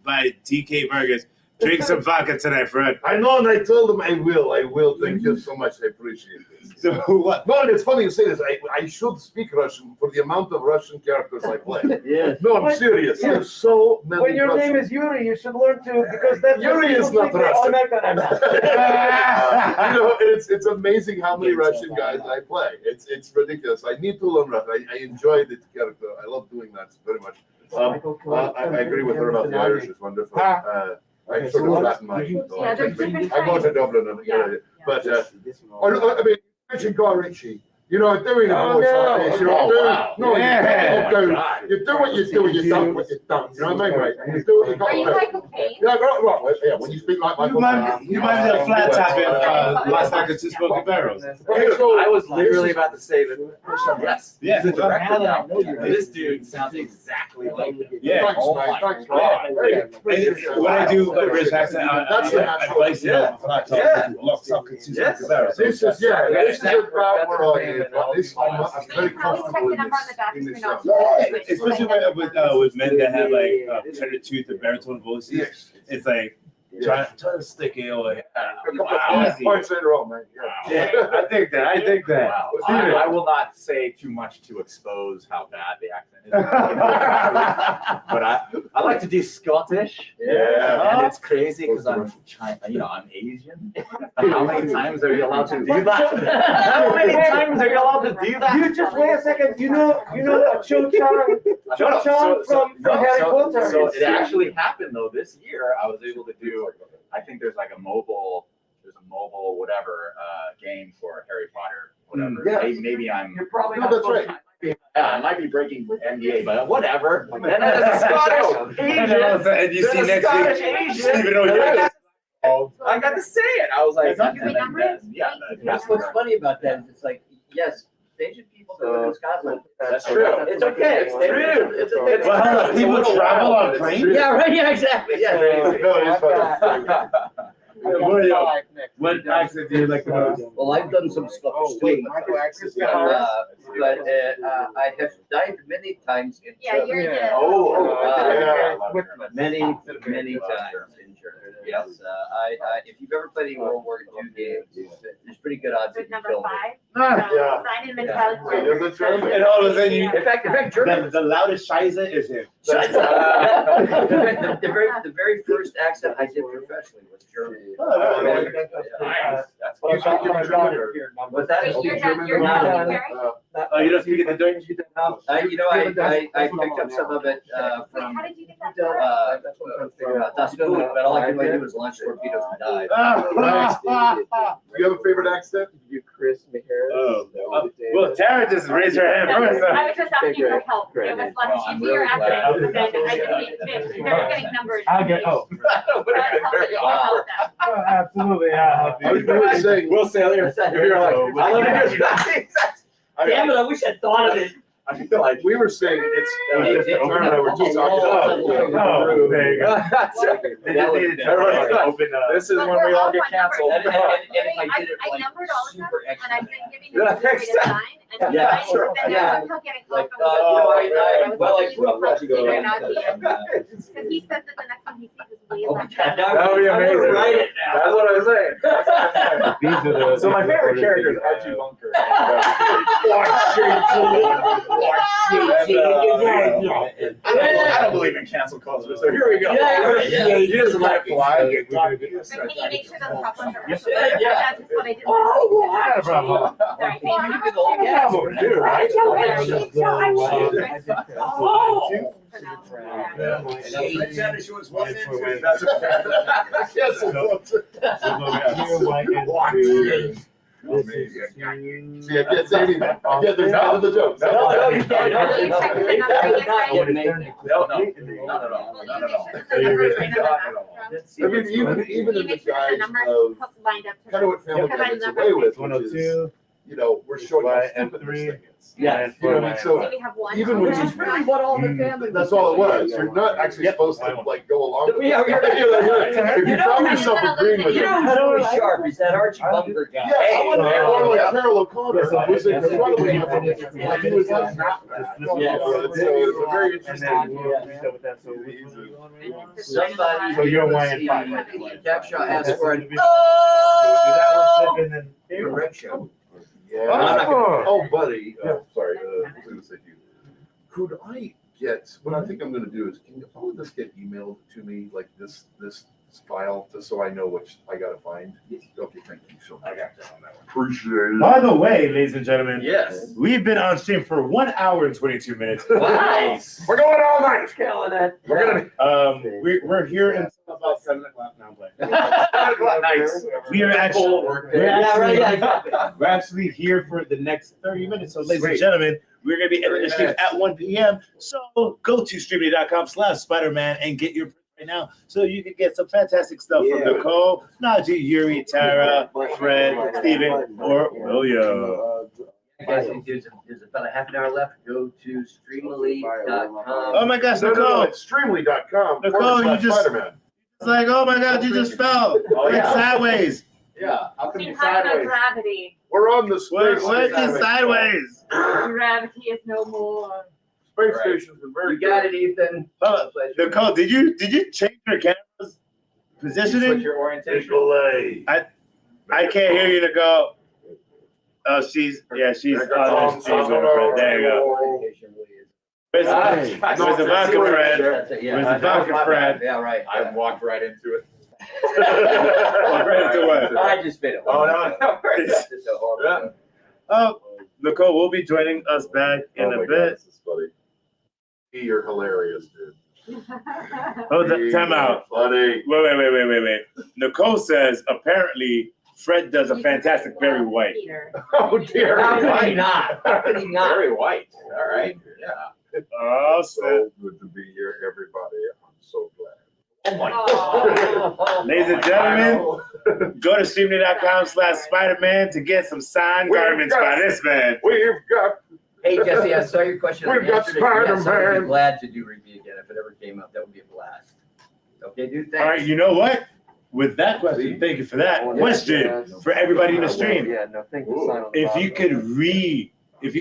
by DK Burgers, drink some vodka tonight, Fred. I know, and I told him I will. Thank you so much. I appreciate this. So what? No, and it's funny you say this. I should speak Russian for the amount of Russian characters I play. Yes. No, I'm serious. There's so many When your Russian. name is Yuri, you should learn to, because that's Yuri is not Russian. It's amazing how many Russian guys I play. It's ridiculous. I need to learn Russian. I enjoy the character. I love doing that very much. I agree with her about the Irish. It's wonderful. I sort of flatten my. Yeah, there's different I go to kinds. Dublin and Yeah. but This I mean, mention Guy Ritchie. Doing a voice like this. Oh, wow. No, Yeah. Oh, my God. you do what you do, you don't what you don't. You know what I mean, right? You do what you got Are to you do. like cocaine? Yeah, right. Yeah, when you speak like You Michael. might be the flat top in Last Night at Two Smoking Barrels. I was literally about to say that. Yes. Yeah. He's a director now. Now that I know you. This dude sounds exactly like him. Yeah. Thanks, Oh man. my Thanks, God. man. And when I do a British accent, That's the I natural. base it off flat top, locks up and Two Smoking Barrels. This is about where I am. This I'm very Probably check comfortable the in number on the back this. so In you're this. not. Especially with men that have like tender tooth and baritone voices. Yes. It's like trying to stick it over. A couple of points later on, man. Yeah, I think that. Wow. I will not say too much to expose how bad the accent is. But I like to do Scottish. Yeah. And it's crazy because I'm I'm Asian. How many times are you allowed to do that? How many times are you allowed to do that? You just wait a second. You know Cho Chang from Harry Potter. So it actually happened though this year. I was able to do. I think there's a mobile whatever game for Harry Potter whatever. Yeah. Maybe I'm. You're probably No, not that's supposed right. to. Yeah, I might be breaking NDA, but whatever. And then there's a Scottish Asian. And you see There's a next Scottish week, Asian. Stephen O'Hara. I got to say it. I was like, yeah, That's what's funny about that. Is it's like, yes, Asian people go to Scotland. That's true. It's okay. It's true. It's okay. Well, hold on, people travel on planes? Yeah, right. Yeah, exactly. Yeah. No, it's fine. What accent do you like the most? Well, I've done some stuff Oh, with wait, them, Michael access. but I have dived many times in Yeah, Germany. you're good. Yeah. Many times in Germany. Yes, if you've ever played any World War II games, there's pretty good odds that With you number killed 5. Yeah. Sign in mentality. And all of a sudden you, it. In fact, German. the loudest Scheiße is him. The very first accent I did professionally was German. That's You speak German or? What's that? Wait, you're done, You're Gary? Oh, you don't speak it in Deutsch? I picked up some of it Wait, from how did you get that? Das Boot, but all I could really do was launch torpedoes and dive. Do you have a favorite accent? You Chris McHarris. Oh. Well, Tara just raised her hand first. I was just asking for help. It was less I'm easy your really glad. accent, but then I just need getting numbers. I'll get, oh. Absolutely, yeah. I was really saying, Will Salyers, if you're like, I love it. Damn it, I wish I'd thought of it. I feel like we were saying it's, Tara and I were just talking about. Oh, there you go. They just needed to open this is when we all get canceled. And if I did it I like numbered all of them, super and extra. I've been giving them the way to sign, and Yeah, then sure. then Yeah. somehow getting Like, caught I grew up watching because he says that the next one he sees is way less. That would be amazing. Write it now. That's what I was saying. That's what I'm saying. These are the. So my favorite character is Archie Bunker. I don't believe in cancel culture, so here we go. You just let it fly. But can you make sure those top ones are? Yeah. That's just what I did. Not a problem. Sorry. Yeah. Dude, right? That's See, I can't say anything. Yeah, there's none of the jokes. No, you can't. No, not at all. Not at all. I mean, even in the guise of kind of what Family Guy gets away with, which is, you know, we're showing how stupid this thing is. Yeah. You know what I mean? So we have one. even when That's you- really what all the family. that's all it was. You're not actually supposed to like go along with it. Yeah, If you found yourself agreeing with You it. know who's really sharp is that Archie Bunker guy. Yeah, or like Carol O'Connor Yes, I- was incredibly yes, I- different. Like, he was like, Yeah. so it's a very And interesting. then we'll be done with that, so Somebody. So you're Hawaiian five. Capshaw asked for an and then correction. Yeah. Oh. Oh, buddy, sorry, I was gonna say you. Could I get, what I think I'm gonna do is, can all of this get emailed to me, like this file, just so I know which I gotta find? Okay, thank you so much. Appreciate it. By the way, ladies and gentlemen, Yes. we've been on stream for 1 hour and 22 minutes. Nice. We're going all night. Killing it. We're gonna. We're here until about 7 o'clock now. Nice. We are actually, Yeah, right, yeah. we're actually here for the next 30 minutes. So, ladies and Sweet. gentlemen, we're going to be ending the 30 stream minutes. at 1 p.m. So go to streamily.com/Spider-Man and get your right now so you can get some fantastic stuff from Nichole, Nadji, Yuri, Tara, Fred, Steven, or William. Guys, there's about a half an hour left. Go to streamily.com. Oh my gosh, No, Nichole. it's streamly.com. Nicole, you just- Spider-Man. It's like, oh my God, you just fell. Oh, Like yeah. sideways. Yeah. How come She's you talking about sideways? gravity. We're on the space. What is sideways? Gravity is no more. Space Right. station's been very You got it, Ethan. Oh, Nichole, did you change your camera's Switch positioning? your orientation. I can't hear you, Nichole. Oh, she's on there. She's over. There you go. Where's the vodka, Fred? That's it, yeah. Where's the vodka, Fred? Yeah, right. I walked right into it. Right into what? I just made it. Oh, no. It's so horrible. Oh, Nichole will be joining us back in Oh a my God, bit. this is funny. You're hilarious, dude. Oh, time out. Funny. Wait. Nichole says apparently Fred does a fantastic Barry White. Oh dear. How could he not? How could he not? Very white. All right. Yeah. Oh, so, So good to be here, everybody. I'm so glad. Oh my Oh. ladies and gentlemen, go to streamly.com/Spider-Man to get some signed garments by this man. We've got. Hey, Jesse, I saw your question. We've got Answered it. Yes, I would Spider-Man. be glad to do review again if it ever came up. That would be a blast. Okay, dude, All right, thanks. you know what? with that question, thank you for that question for everybody in the stream. Yeah, no, thank you. Sign on the If bottom. you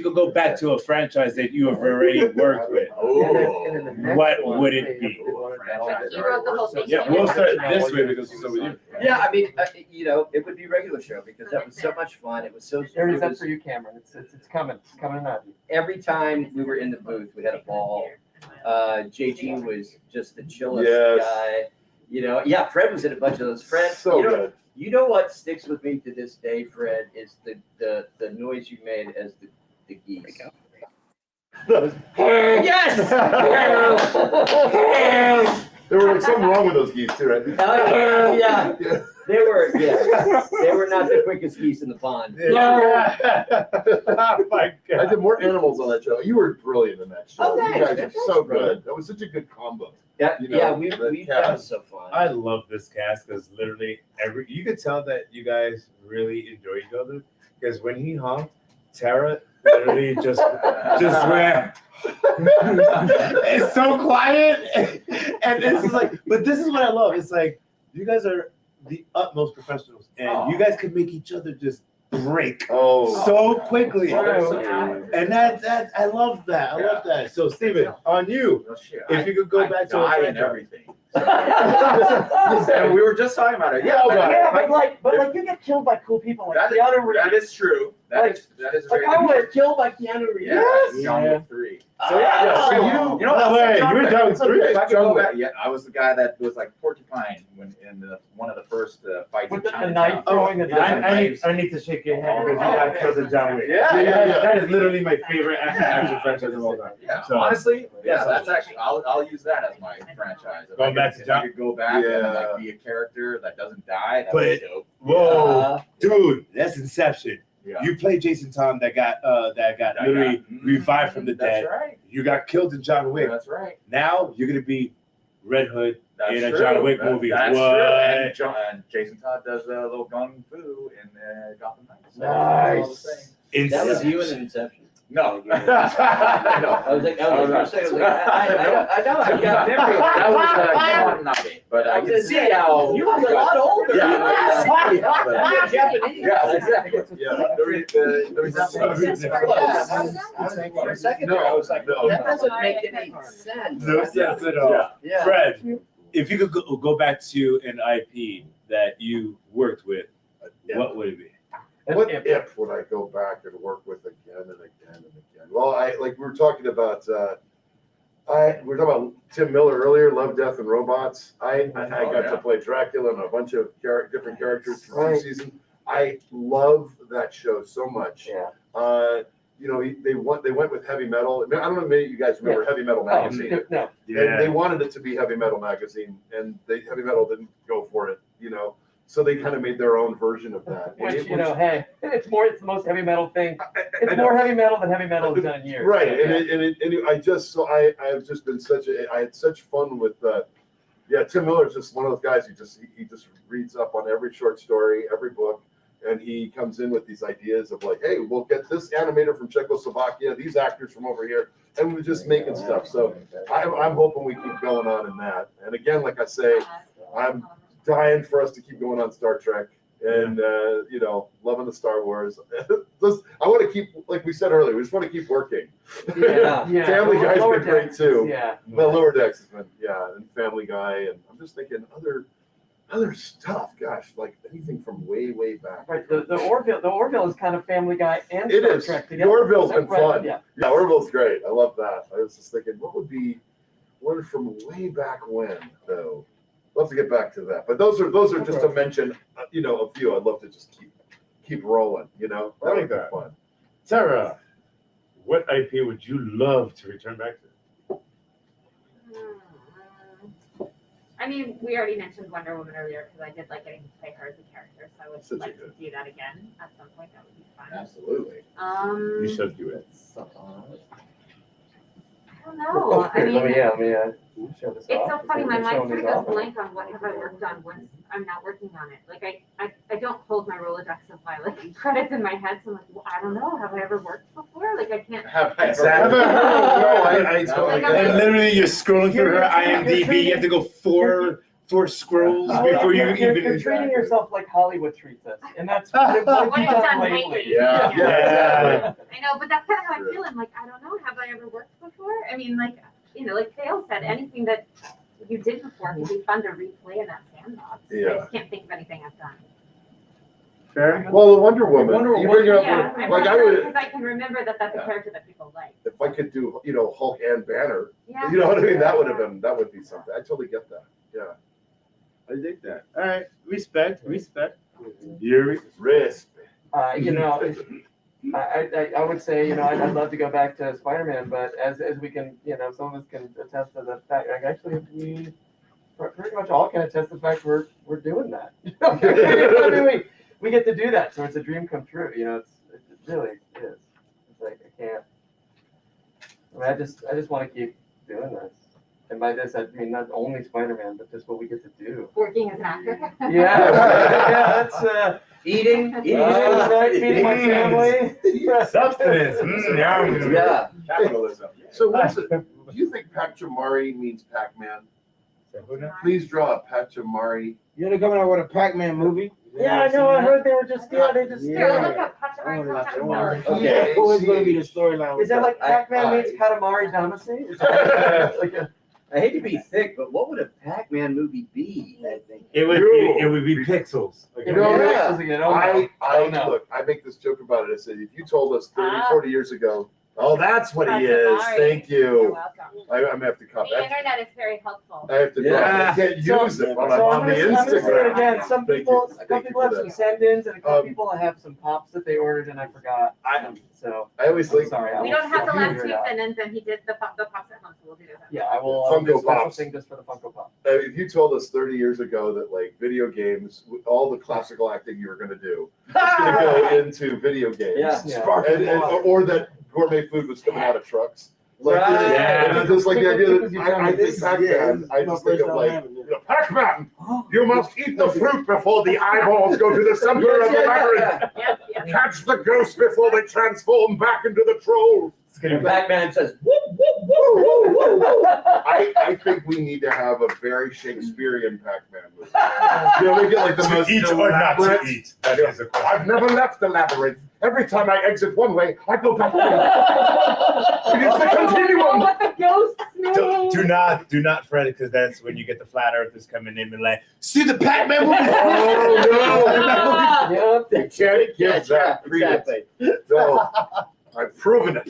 could go back to a franchise that you have already worked with, And then the next what one, would it they- be? they wanted that all You wrote the whole thing. Yeah, we'll start this way because so with you. Yeah, I mean, you know, it would be regular show because that was so much fun. It was so. There it is, it that's was- for you, Cameron. It's coming. It's coming up. Every time we were in the booth, we had a ball. JG was just the chillest Yes. guy. You know, yeah, Fred was in a bunch of those. Fred, So you know, good. you know what sticks with me to this day, Fred, is the noise you made as the geese. Yes! There were like something wrong with those geese too, right? Yeah, they were not the quickest geese in the pond. Oh my I God. did more animals on that show. You were brilliant in that show. Oh, You thanks. guys are Thanks, so brother. good. That was such a good combo. Yeah, You know, yeah, the that was so fun. I love this cast because literally you could tell that you guys really enjoy each other because when he honked, Tara literally just went. It's so quiet, and this is like, but this is what I love. It's like you guys are the utmost professionals, and you guys can make each other just break Oh. so quickly, Oh. and that I love that. I love that. So Steven, on you, Well, shit, if you could go back to a die and franchise. everything. And we were just talking about it. Yeah, but you get killed by cool people like that, Keanu Reeves. that is true. That is Like very I was killed by Keanu Reeves. Yeah, John Wick 3. So yeah, so you know what? Wait, you were John Wick 3? If I could go back, yeah, I was the guy that was like Porcupine when in one of the first fights. With in the Chinatown. knife throwing the knife. I need to shake your hand because you guys killed the John Wick. Yeah, yeah, yeah. That is literally my favorite action franchise of all time. Yeah, So- honestly, yeah, that's actually I'll use that as my franchise. If Going back to if John- I could go back and Yeah. like be a character that doesn't die, that But- would be dope. Whoa, dude, that's Inception. Yeah. You played Jason Tom that got literally revived from the dead. That's right. You got killed in John Wick. That's right. Now you're gonna be Red Hood That's in a true. John Wick That- movie. That's What? true. And Jason Todd does a little gung fu in Gotham Knights. So Nice. it's all the same. That was you Inception. in Inception. No. I was like, I got memory. That was Watanabe, but I can see how You was a lot older. Yeah. You're Japanese. Yeah, exactly. Yeah. There was For a second there, I was like, that doesn't make any sense. No sense at all. Yeah. Fred, if you could go back to an IP that you worked with, what would it be? What if would I go back and work with again and again and again? Well, we were talking about Tim Miller earlier, Love, Death, and Robots. I got to play Dracula and a bunch of different characters for 2 seasons. I love that show so much. Yeah. You know, they went with heavy metal. I don't know, maybe you guys remember Heavy Metal Magazine. No. And they wanted it to be Heavy Metal Magazine, and Heavy Metal didn't go for it. You know, so they kind of made their own version of that. And Which, it you was- know, hey, it's the most heavy metal thing. I It's know. more heavy metal than heavy metal has done in years. Right, Yeah. I've just been I had such fun with Tim Miller's just one of those guys he just reads up on every short story, every book, and he comes in with these ideas of like, hey, we'll get this animator from Czechoslovakia, these actors from over here, and we're just making stuff. So I'm hoping we keep going on in that. And again, like I say, I'm dying for us to keep going on Star Trek. And you know, loving the Star Wars. I want to keep, like we said earlier, we just want to keep working. Yeah. Family Guy's Lower been great Decks, too. Yeah. Well, Lower Decks has been, and Family Guy, and I'm just thinking other stuff. Gosh, like anything from way back. Right. The Orville is kind of Family Guy and It Star is. Trek The together. Orville's been Right, fun. Yeah. Yeah, Orville's great. I love that. I was just thinking, what would be one from way back when though? Love to get back to that. But those are just to mention, you know, a few. I'd love to just keep rolling. You know, I like would be that. fun. Tara, what IP would you love to return back to? I mean, we already mentioned Wonder Woman earlier because I did like getting to play her as a character, so I would Such a like good- to do that again at some point. That would be fun. Absolutely. You should do it. I don't know. I mean, Let me show this it's off. so funny. My They're mind showing sort of these goes off. blank on what have I worked on once I'm not working on it. Like I don't hold my Rolodex of my like credits in my head, so I'm like, well, I don't know. Have I ever worked before? Like I can't. Exactly. No, I totally Like, get And it. literally, you're scrolling through her IMDb. You have to go 4 scrolls before you you're even. treating yourself like Hollywood treats us, and that's What we've you've done lately. lately. Yeah. Yeah. I know, but that's kind of how I feel. I'm like, I don't know. Have I ever worked before? I mean, like, like Dale said, anything that you did before could be fun to replay in that sandbox. I Yeah. just can't think of anything I've done. Fair. Well, the Wonder Woman. Wonder you Woman, bring up Yeah, I'm like I not would, because I can remember that that's a character that people like. if I could do, Hulk and Banner. Yeah. You know what I mean? That would be something. I totally get that. Yeah. I dig that. All right. Respect. Yuri. Risk. I would say, I'd love to go back to Spider-Man, but as we can, some of us can attest to the fact, like, actually, we pretty much all can attest to the fact we're doing that. I mean, we get to do that, so it's a dream come true. It really is. It's like I can't. I just want to keep doing this. And by this, I mean not only Spider-Man, but just what we get to do. Working as an actor. Yeah, that's Eating. right, feeding my family. Substance. Yum. Yeah. Capitalism. So do you think Pachamari means Pac-Man? Please draw a Pachamari. You know they're coming out with a Pac-Man movie. Yeah, I know. I heard they were just Here, look up Pachamari. Okay. Okay. Who is going to be the storyline? Is that like Pac-Man meets Katamari Damacy? I hate to be thick, but what would a Pac-Man movie be? I think. It would be pixels. Look, I make this joke about it. I said, if you told us 30, 40 years ago, oh, that's what he is. Thank You're you. welcome. I'm gonna have to copy. The internet is very helpful. I have to. Yeah. I can't use it when I'm So on the I'm gonna say it Instagram. again. Some Thank people, you. a couple Thank you people for have some that. send-ins, and a couple people have some pops that they ordered, and I forgot. So I always I'm think sorry. We don't have the last figure two it out. sentence, and he did the pops at home, so we'll do that. Yeah, I will. Funko do a special Pops. thing just for the Funko Pop. if you told us 30 years ago that like video games, with all the classical acting you were gonna do, it's gonna go into video games. Yeah. Or that gourmet food was coming out of trucks. Like, Right. and just like the idea that I think This is- Pac-Man, I just think of like, Pac-Man, you must eat the fruit before the eyeballs go to the center of the labyrinth. Yes, yes. Catch the ghosts before they transform back into the troll. And Pac-Man says, I think we need to have a very Shakespearean Pac-Man movie. We get like the To most eat or not to elaborate. eat. That is a question. I've never left the labyrinth. Every time I exit one way, I go back the other. It is the continuum. What the ghosts mean? Do not fret it, because that's when you get the flat earthers coming in and like, see the Pac-Man movie? Oh Yep. no! You can't give that credence. exactly. No, I've proven it.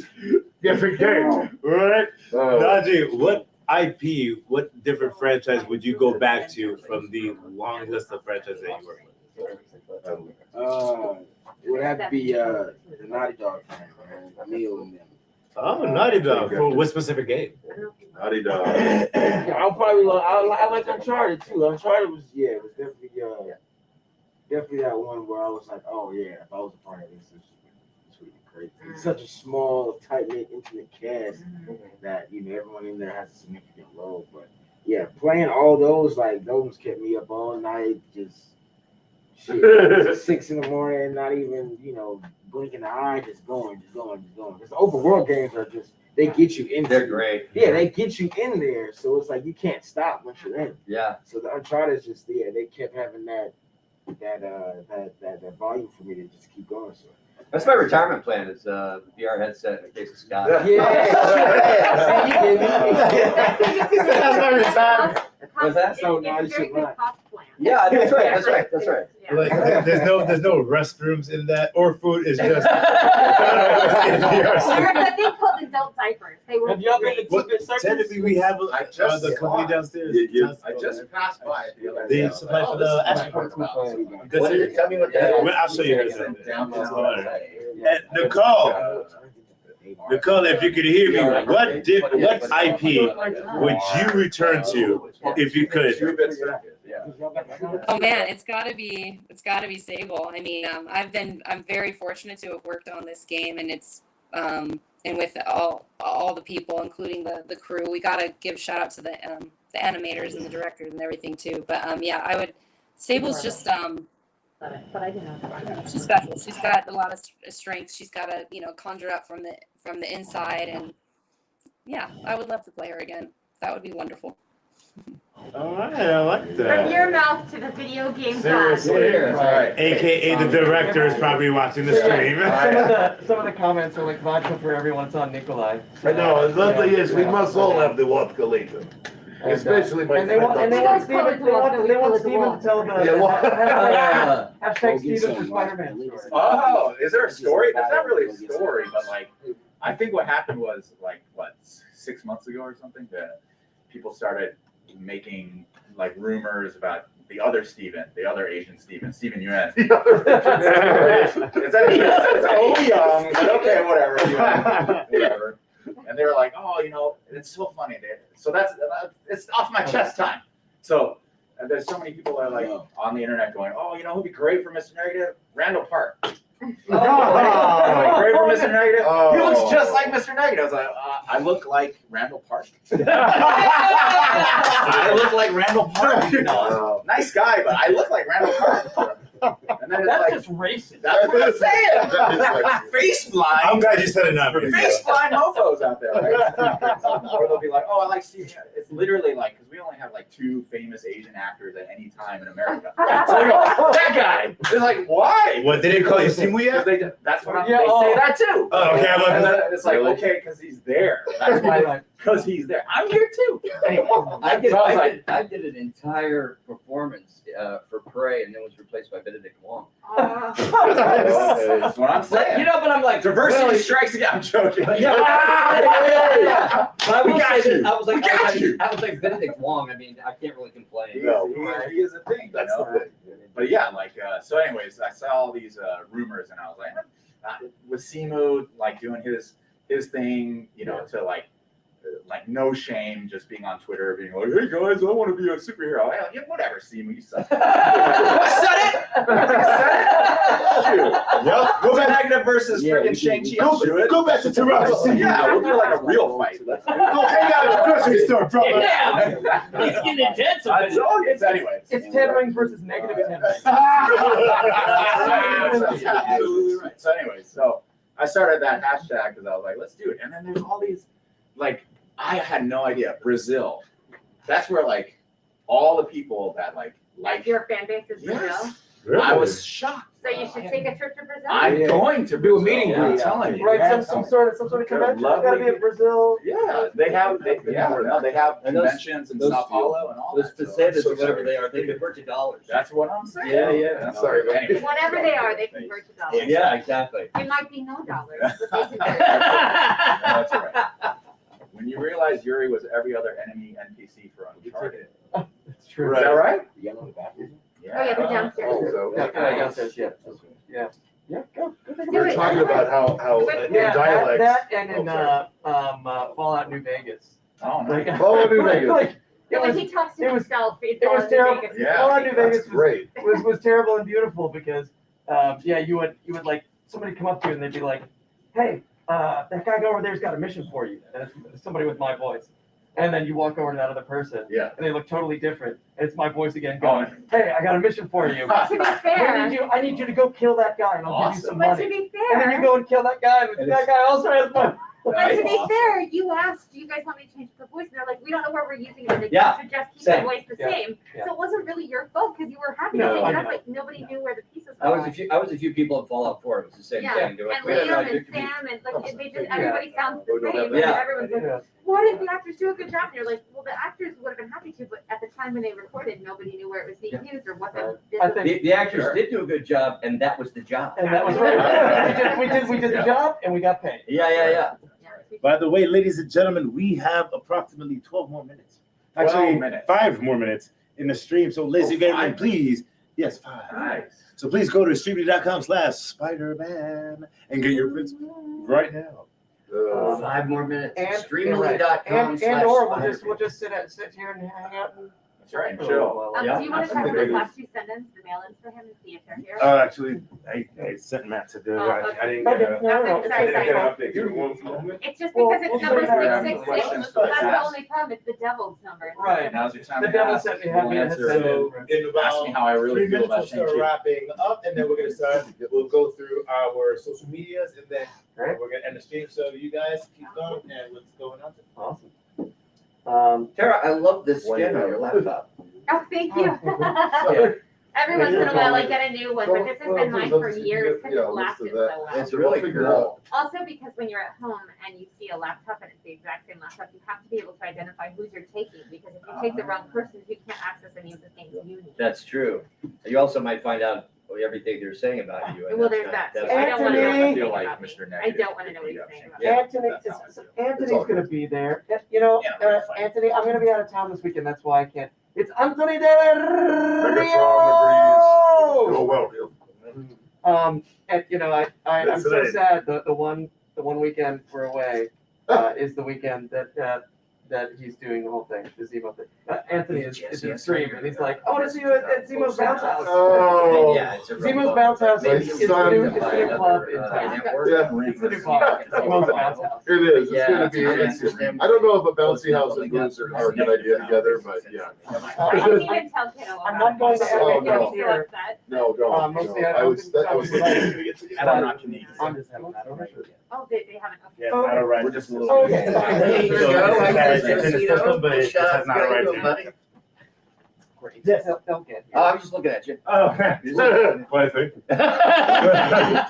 Yes, again. Right? Oh. Nadji, what IP, what different franchise would you go back to from the long list of franchises that you work with? It would have to be the Naughty Dog fan, man. Neil and them. Oh, Naughty Dog. For what specific game? Naughty Dog. Yeah, I'll probably I like Uncharted too. Uncharted was it was definitely that one where I was like, oh yeah, if I was a part of this would be great. It's such a small, tight-knit, intimate cast that everyone in there has a significant role. But yeah, playing all those those kept me up all night, just shit, 6 in the morning, not even blinking an eye, just going. Because the open world games are just they get you in. They're great. Yeah, they get you in there, so it's like you can't stop once you're in. Yeah. So the Uncharted is just they kept having that volume for me to just keep going. So That's my retirement plan is VR headset in the case of Scott. That's my retirement. What's that? So now you It's a very should good run. cost plan. Yeah, that's right. Yeah. Like, there's no restrooms in that, or food is just. There was a thing called adult diapers. They were Have y'all been to What, Tidbit Circus? technically, we have I just the company downstairs. I just passed by it the other They day. supply for the This is action what I'm talking about. Good What to is hear. it? Tell me what that is. Well, I'll show you guys that. Down That's below. all right. And Nicole, if you could hear me, what IP would you return to if you could? Oh man, it's gotta be Sable. I mean, I'm very fortunate to have worked on this game, and it's and with all the people, including the crew, we gotta give shout out to the animators and the directors and everything too. But yeah, I would. Sable's just But I didn't know. she's special. She's got a lot of strength. She's got to conjure up from the inside, and yeah, I would love to play her again. That would be wonderful. All right, I like From that. your mouth to the video game god. Seriously. Yeah. Right. AKA the director is probably watching the stream. Some of the comments are like vodka for everyone. It's on Nikolai. I know, it's not Yeah. yes, we must all have the vodka later. And, Especially my and they want friend. You guys call it the vodka, we call it the Steven to wall. tell them Yeah, well- hashtag Steven for Spider-Man story. Oh, is there a story? There's not really a story, but like, I think what happened was like, what, 6 months ago or something, that people started making like rumors about the other Steven, the other Asian Steven Yuan. It's Oyoung, but okay, whatever. Whatever. And they were like, oh, you know, it's so funny. So it's off my chest time. So and there's so many people that are like on the internet going, oh, you know who'd be great for Mr. Negative? Randall Park. Great for Mr. Negative. Oh. He looks just like Mr. Negative. I was like, I look like Randall Park. I look like Randall Park. You know, nice guy, but I look like Randall Park. And then it's That's like, just racist. that's what I'm saying. Face blind. I'm glad you said enough. Face blind mofos out there, right? Or they'll be like, oh, I like Steve. It's literally like, because we only have like 2 famous Asian actors at any time in America. So they go, that guy. They're like, why? What, they didn't call you Simu Because yet? that's what Yeah, they say that too. Oh, okay, I'm And like, then it's like, okay, because he's there. That's why, because he's there. I'm here too. Anyway, I did, so I was like, I did an entire performance for Prey and then was replaced by Benedict Wong. that's what I'm saying. You know, but I'm like, Diversity strikes again. I'm joking. Yeah. But I will say this, I was like Benedict Wong. I mean, I can't really complain. No, he is a thing. That's You know? the thing. But yeah, like so. Anyways, I saw all these rumors, and I was like, with Simu like doing his thing, you know, to like no shame, just being on Twitter, being like, hey guys, I want to be a superhero. Yeah, whatever, Simu, you suck. I said it. Shoot. Yep. Go back negative versus freaking Shang-Chi. Go back to Toronto. Yeah, we'll do like a real fight. Let's do it. Go hang out at the grocery store, bro. It's getting intense. That's all it is, anyways. It's 10 rings versus negative 10 rings. Absolutely right. So anyways, so I started that hashtag because I was like, let's do it. And then there's all these, like, I had no idea. Brazil. That's where like all the people that like Your fan base is Brazil. yes. I was shocked. So you should take a trip to Brazil. I'm going to Do a Brazil, meeting I'm greet. telling you. Right, some sort of They're convention. It's lovely gotta be in Brazil. Yeah, they have And those- conventions in those- Sao Paulo and all Those that. So pesetas so or whatever sorry. they are, they convert to dollars. that's what I'm saying. Yeah, yeah. Sorry, but- Anyway. Whatever they are, they convert to dollars. Yeah, exactly. It might be no dollars, but they convert. That's right. When you realize Yuri was every other enemy NPC for Uncharted. It's true. Is that right? Yellow in the bathroom. Oh, yeah, they're downstairs. Oh, so- Yeah, go. Do We're it. talking about how in Yeah, dialects. that and in Oh, Fallout New Vegas. Oh, Like, no. Fallout New Vegas. like, Yeah, it when was he talks to it was- himself, it was terrible. Yeah. Fallout New Vegas That's great. was terrible and beautiful because you would like somebody come up to you and they'd be like, hey, that guy over there's got a mission for you, and it's somebody with my voice. And then you walk over to that other person, Yeah. and they look totally different. And it's my voice again Oh, going, hey, I got a mission for you. To be fair, I need you to go kill that guy, and I'll give you some but to money. be And then you fair, go and kill that guy, and that guy also has money. but to be fair, you asked, do you guys want me to change the voice? And they're like, we don't know where we're using it. And they Yeah, should just keep same. the voice the Yeah, same. yeah. So it wasn't really your fault because you were happy No, to change I it up, know. but nobody knew where the pieces I were. was a few people in Fallout 4. It was the same Yeah, thing. and They were like, we don't know, Liam it and could be- Sam and like they just Yeah. everybody sounds the Oh, no, same. that- And everyone's like, Yeah. why did the actors do a good job? And you're like, well, the actors would have been happy to, but at the time when they recorded, nobody knew where it was being used or what the. I think, The actors did do a good job, and that was the job. and that was right. We did the job, and we got paid. Yeah. By the way, ladies and gentlemen, we have approximately 12 more minutes. Actually, 12 minutes. 5 more minutes in the stream. So, ladies and gentlemen, 5? please, yes, 5. Nice. So please go to streamily.com/Spider-Man and get your prints right now. 5 more minutes. And Streamily.com. and or we'll just sit here and hang out and That's right. Chill. Yeah. Do you want to talk about the last 2 sentences, the mail-ins for him and see if they're here? Actually, I sent Matt to do it. I didn't get Okay, a, no, Okay, I didn't get an update. Give me one moment. It's just Well, because it's we'll number say that. 666. Questions? That's the only problem. It's the devil's number. Right. Now's your time The to devil ask. sent me happy We'll to answer. send So, it. in Ask about me how I really 3 feel minutes, about we'll start Shang-Chi. wrapping up, and then we're gonna start. We'll go through our social medias, and then Right. we're gonna end the stream. So you guys keep going, and let's go on. Awesome. Tara, I love this skin on your laptop. Oh, thank you. Yeah. Every once in a while, I get a new one, but this has been mine for years because it's lasted so well. It's really cool. Also, because when you're at home and you see a laptop and it's the exact same laptop, you have to be able to identify who's you're taking, because if you take the wrong person, you can't access any of the things you need. That's true. You also might find out everything they're saying about you. and Well, that's there's not- that. that's- I don't want to know I anything feel like about me. Mr. I Negative. don't want to know what he's saying about me. Yeah. Anthony, That's how I feel. Anthony's all gonna be there. You know, Yeah, we're fine. Anthony, I'm gonna be out of town this weekend. That's why I can't. It's Anthony Del Megatron Rio. Oh, well. And you know, I'm That's so right. sad. The one weekend we're away is the weekend that he's doing the whole thing, the Zemo thing. Anthony is in stream, and he's like, I want to see you at Zemo's bounce house. Oh. Yeah, it's a Zemo's bounce house. My It's the son. new club in town. Yeah. It's the new club. Zemo's bounce house. It is. It's Yeah, gonna be. I It's, understand. I don't know if a bouncy house and blues are a good idea together, but yeah. I didn't even tell Kiddo about I'm not going to Oh, every no. club here. No, don't. Mostly No. I I was. don't I was. think- And I'm not Canadian. I'm just having that over. Oh, they haven't. Okay. Yeah, I don't write. We're just a little. Oh, bit- yeah. There you So go. it's I in guess, the you know, system, but it just has shot, not a right go, name. buddy. Great. They'll get Oh, here. I'm just looking at you. Oh, what I think.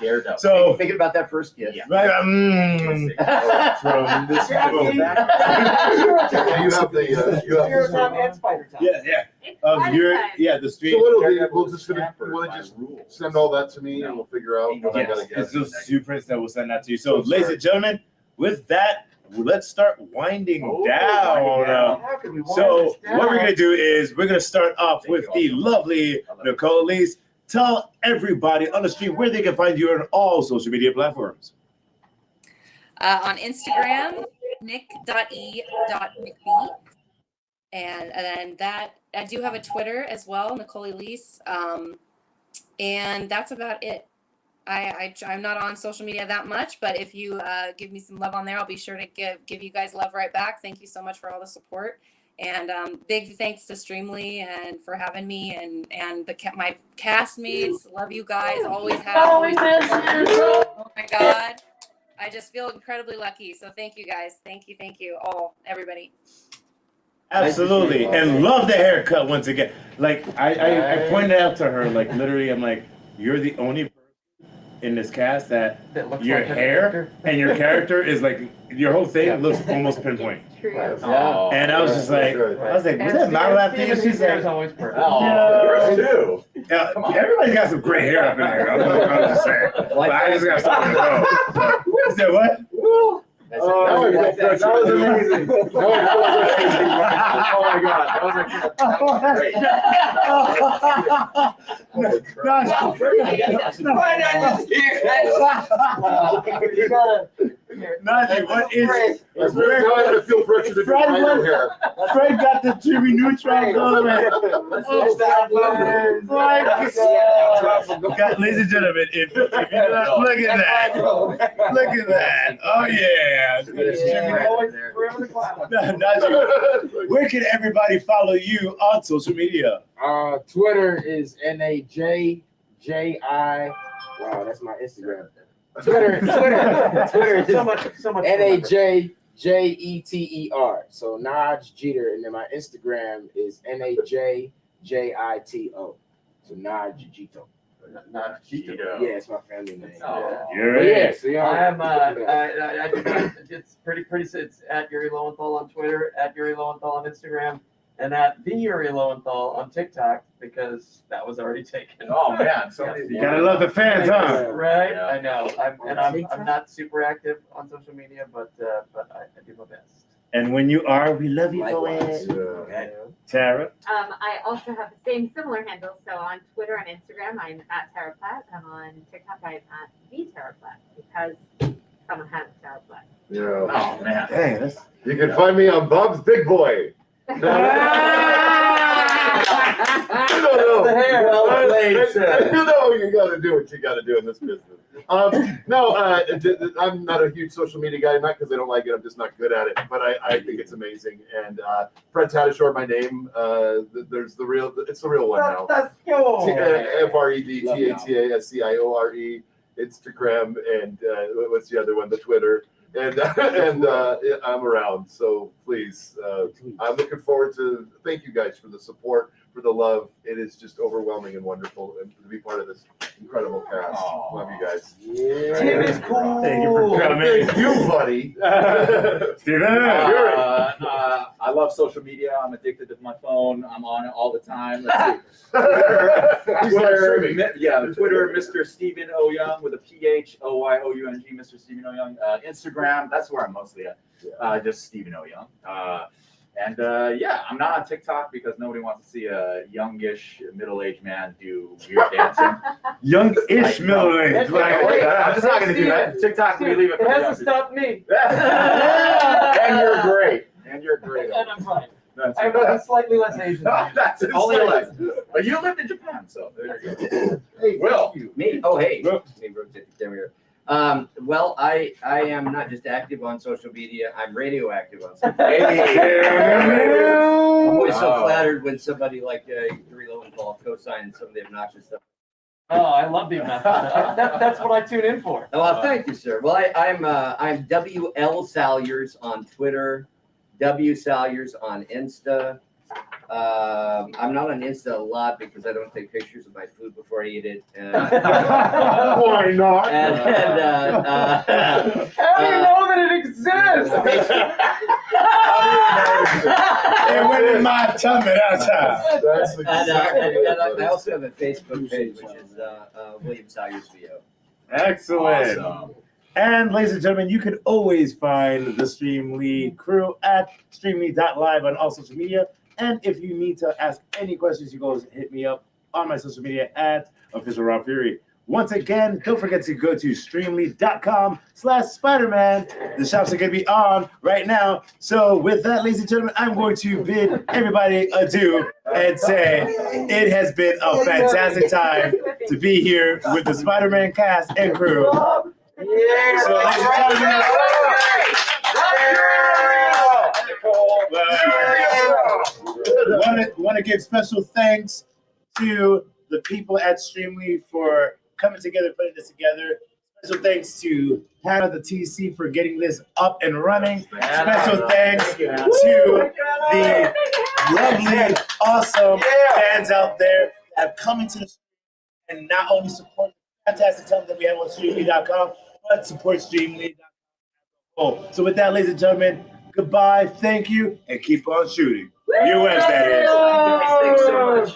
Daredevil. So, Thinking about that first kiss. Yeah. right, from this Jackie. You have the. You have Zero the. time and spider time. yeah, yeah. It's Of fun your, time. yeah, the street. So what'll be, Daredevil we'll is just finish, hampered we'll by just rules. send all that to me and we'll figure out what I Yes, gotta it's get. those supers that will send that to you. So, I'm ladies sorry. and gentlemen, with that, let's start winding Oh, down. winding down. How could we wind So, this down? what we're gonna do is we're gonna start off with the lovely Nichole Elise. Tell everybody on the street where they can find you on all social media platforms. On Instagram, nick.e.mcb. And then that, I do have a Twitter as well, Nichole Elise. And that's about it. I'm not on social media that much, but if you give me some love on there, I'll be sure to give you guys love right back. Thank you so much for all the support. And big thanks to Streamily and for having me and my castmates. Love you guys. Always have. Always oh my God. I just feel incredibly lucky. So thank you guys. Thank you. All, everybody. Absolutely, and love the haircut once again. Like I pointed out to her, like literally, I'm like, you're the only person in this cast that looks your like an hair actor. and your character is like your whole thing Yeah. looks almost pinpoint. True. Yeah. And I was just like, Good. I was like, was that model after you? She's hair like, is always perfect. Oh, yours too. yeah, Come on. everybody's got some great hair up in here. I'm just saying. But I just got something to go. I said what? That's it. Oh, That's that it. was amazing. That was amazing. Oh my God, that was Nadji, what is? Now I'm gonna feel pressure to do Fred my went- hair. Fred got the Jimmy Neutron going. God, ladies and gentlemen, if you're not, look at that. Look at that. Oh yeah. Nadji, where can everybody follow you on social media? Twitter is NAJJI. Wow, that's my Instagram. Twitter is So much. NAJJETER. So Nadji Jeter, and then my Instagram is NAJJITO. So Nadji Jeter. Not cheating. Yeah, it's my family name. Oh. You're But yeah, it. so y'all. I am. It's pretty. It's at Yuri Lowenthal on Twitter, at Yuri Lowenthal on Instagram, and at the Yuri Lowenthal on TikTok because that was already taken. Oh man, so many. You gotta love the fans, huh? Right? Yeah. I know. I'm not super active on social media, but I do my best. And when you are, we love you for Likewise. it. Tara. I also have the same similar handles. So on Twitter and Instagram, I'm at Tara Platt. And on TikTok, I'm at the Tara Platt because someone has Tara Platt. Yeah. Oh man. Dang, that's. You can find me on Bob's Big Boy. You don't know. The hair. Well played, sir. You know you gotta do what you gotta do in this business. I'm not a huge social media guy, not because I don't like it, I'm just not good at it, but I think it's amazing. And Fred Tatasciore, my name, it's the real one now. Let's go. FredTatasciore, Instagram, and what's the other one? The Twitter. and I'm around. So please, I'm looking forward to. Thank you guys for the support, for the love. It is just overwhelming and wonderful, and to be part of this incredible cast. Aw. Love you guys. Yeah. Team is cool. Thank you for coming. Thank you, buddy. Steven. I love social media. I'm addicted to my phone. I'm on it all the time. Let's see. Twitter, Twitter, Mr. Steven Oyoung with a PH, Oyoung, Mr. Steven Oyoung. Instagram, that's where I'm mostly at. Just Steven Oyoung. I'm not on TikTok because nobody wants to see a youngish, middle-aged man do weird dancing. Young-ish middle-aged. I'm just not going to do that. TikTok, we leave it for It the hasn't young people. stopped me. And you're great. And you're great. And I'm fine. That's I'm slightly less Asian. That's Only insane. But you lived in Japan, so there you go. Hey, Will. thank you. Me? Oh, hey. Look. Let me rotate the camera here. Well, I am not just active on social media, I'm radioactive on social media. I'm always so Wow. flattered when somebody like Yuri Lowenthal co-signs some of the obnoxious stuff. Oh, I love the amount. That's what I tune in for. Oh, well, thank you, sir. Well, I'm WL Salyers on Twitter, W Salyers on Insta. I'm not on Insta a lot because I don't take pictures of my food before I eat it. Why not? How do you know that it exists? It went in my tummy that time. That's And exactly I also have a Facebook page, which is William Salyers VO. Excellent. Awesome. And ladies and gentlemen, you can always find the Streamily crew at streamily.live on all social media. And if you need to ask any questions, you go hit me up on my social media at Official Rob Fury. Once again, don't forget to go to streamily.com/Spider-Man. The shops are going to be on right now. So with that, ladies and gentlemen, I'm going to bid everybody adieu and say it has been a fantastic time to be here with the Spider-Man cast and crew. So, ladies and gentlemen, want to give special thanks to the people at Streamily for coming together, putting this together. Special thanks to Hannah, the TC, for getting this up and running. Special thanks to the lovely, awesome fans out there that have come into the stream and not only support the fantastic talent that we have on Streamily.com, but support Streamily.com. So with that, ladies and gentlemen, goodbye, thank you, and keep on shooting. US, that is. Thanks so much.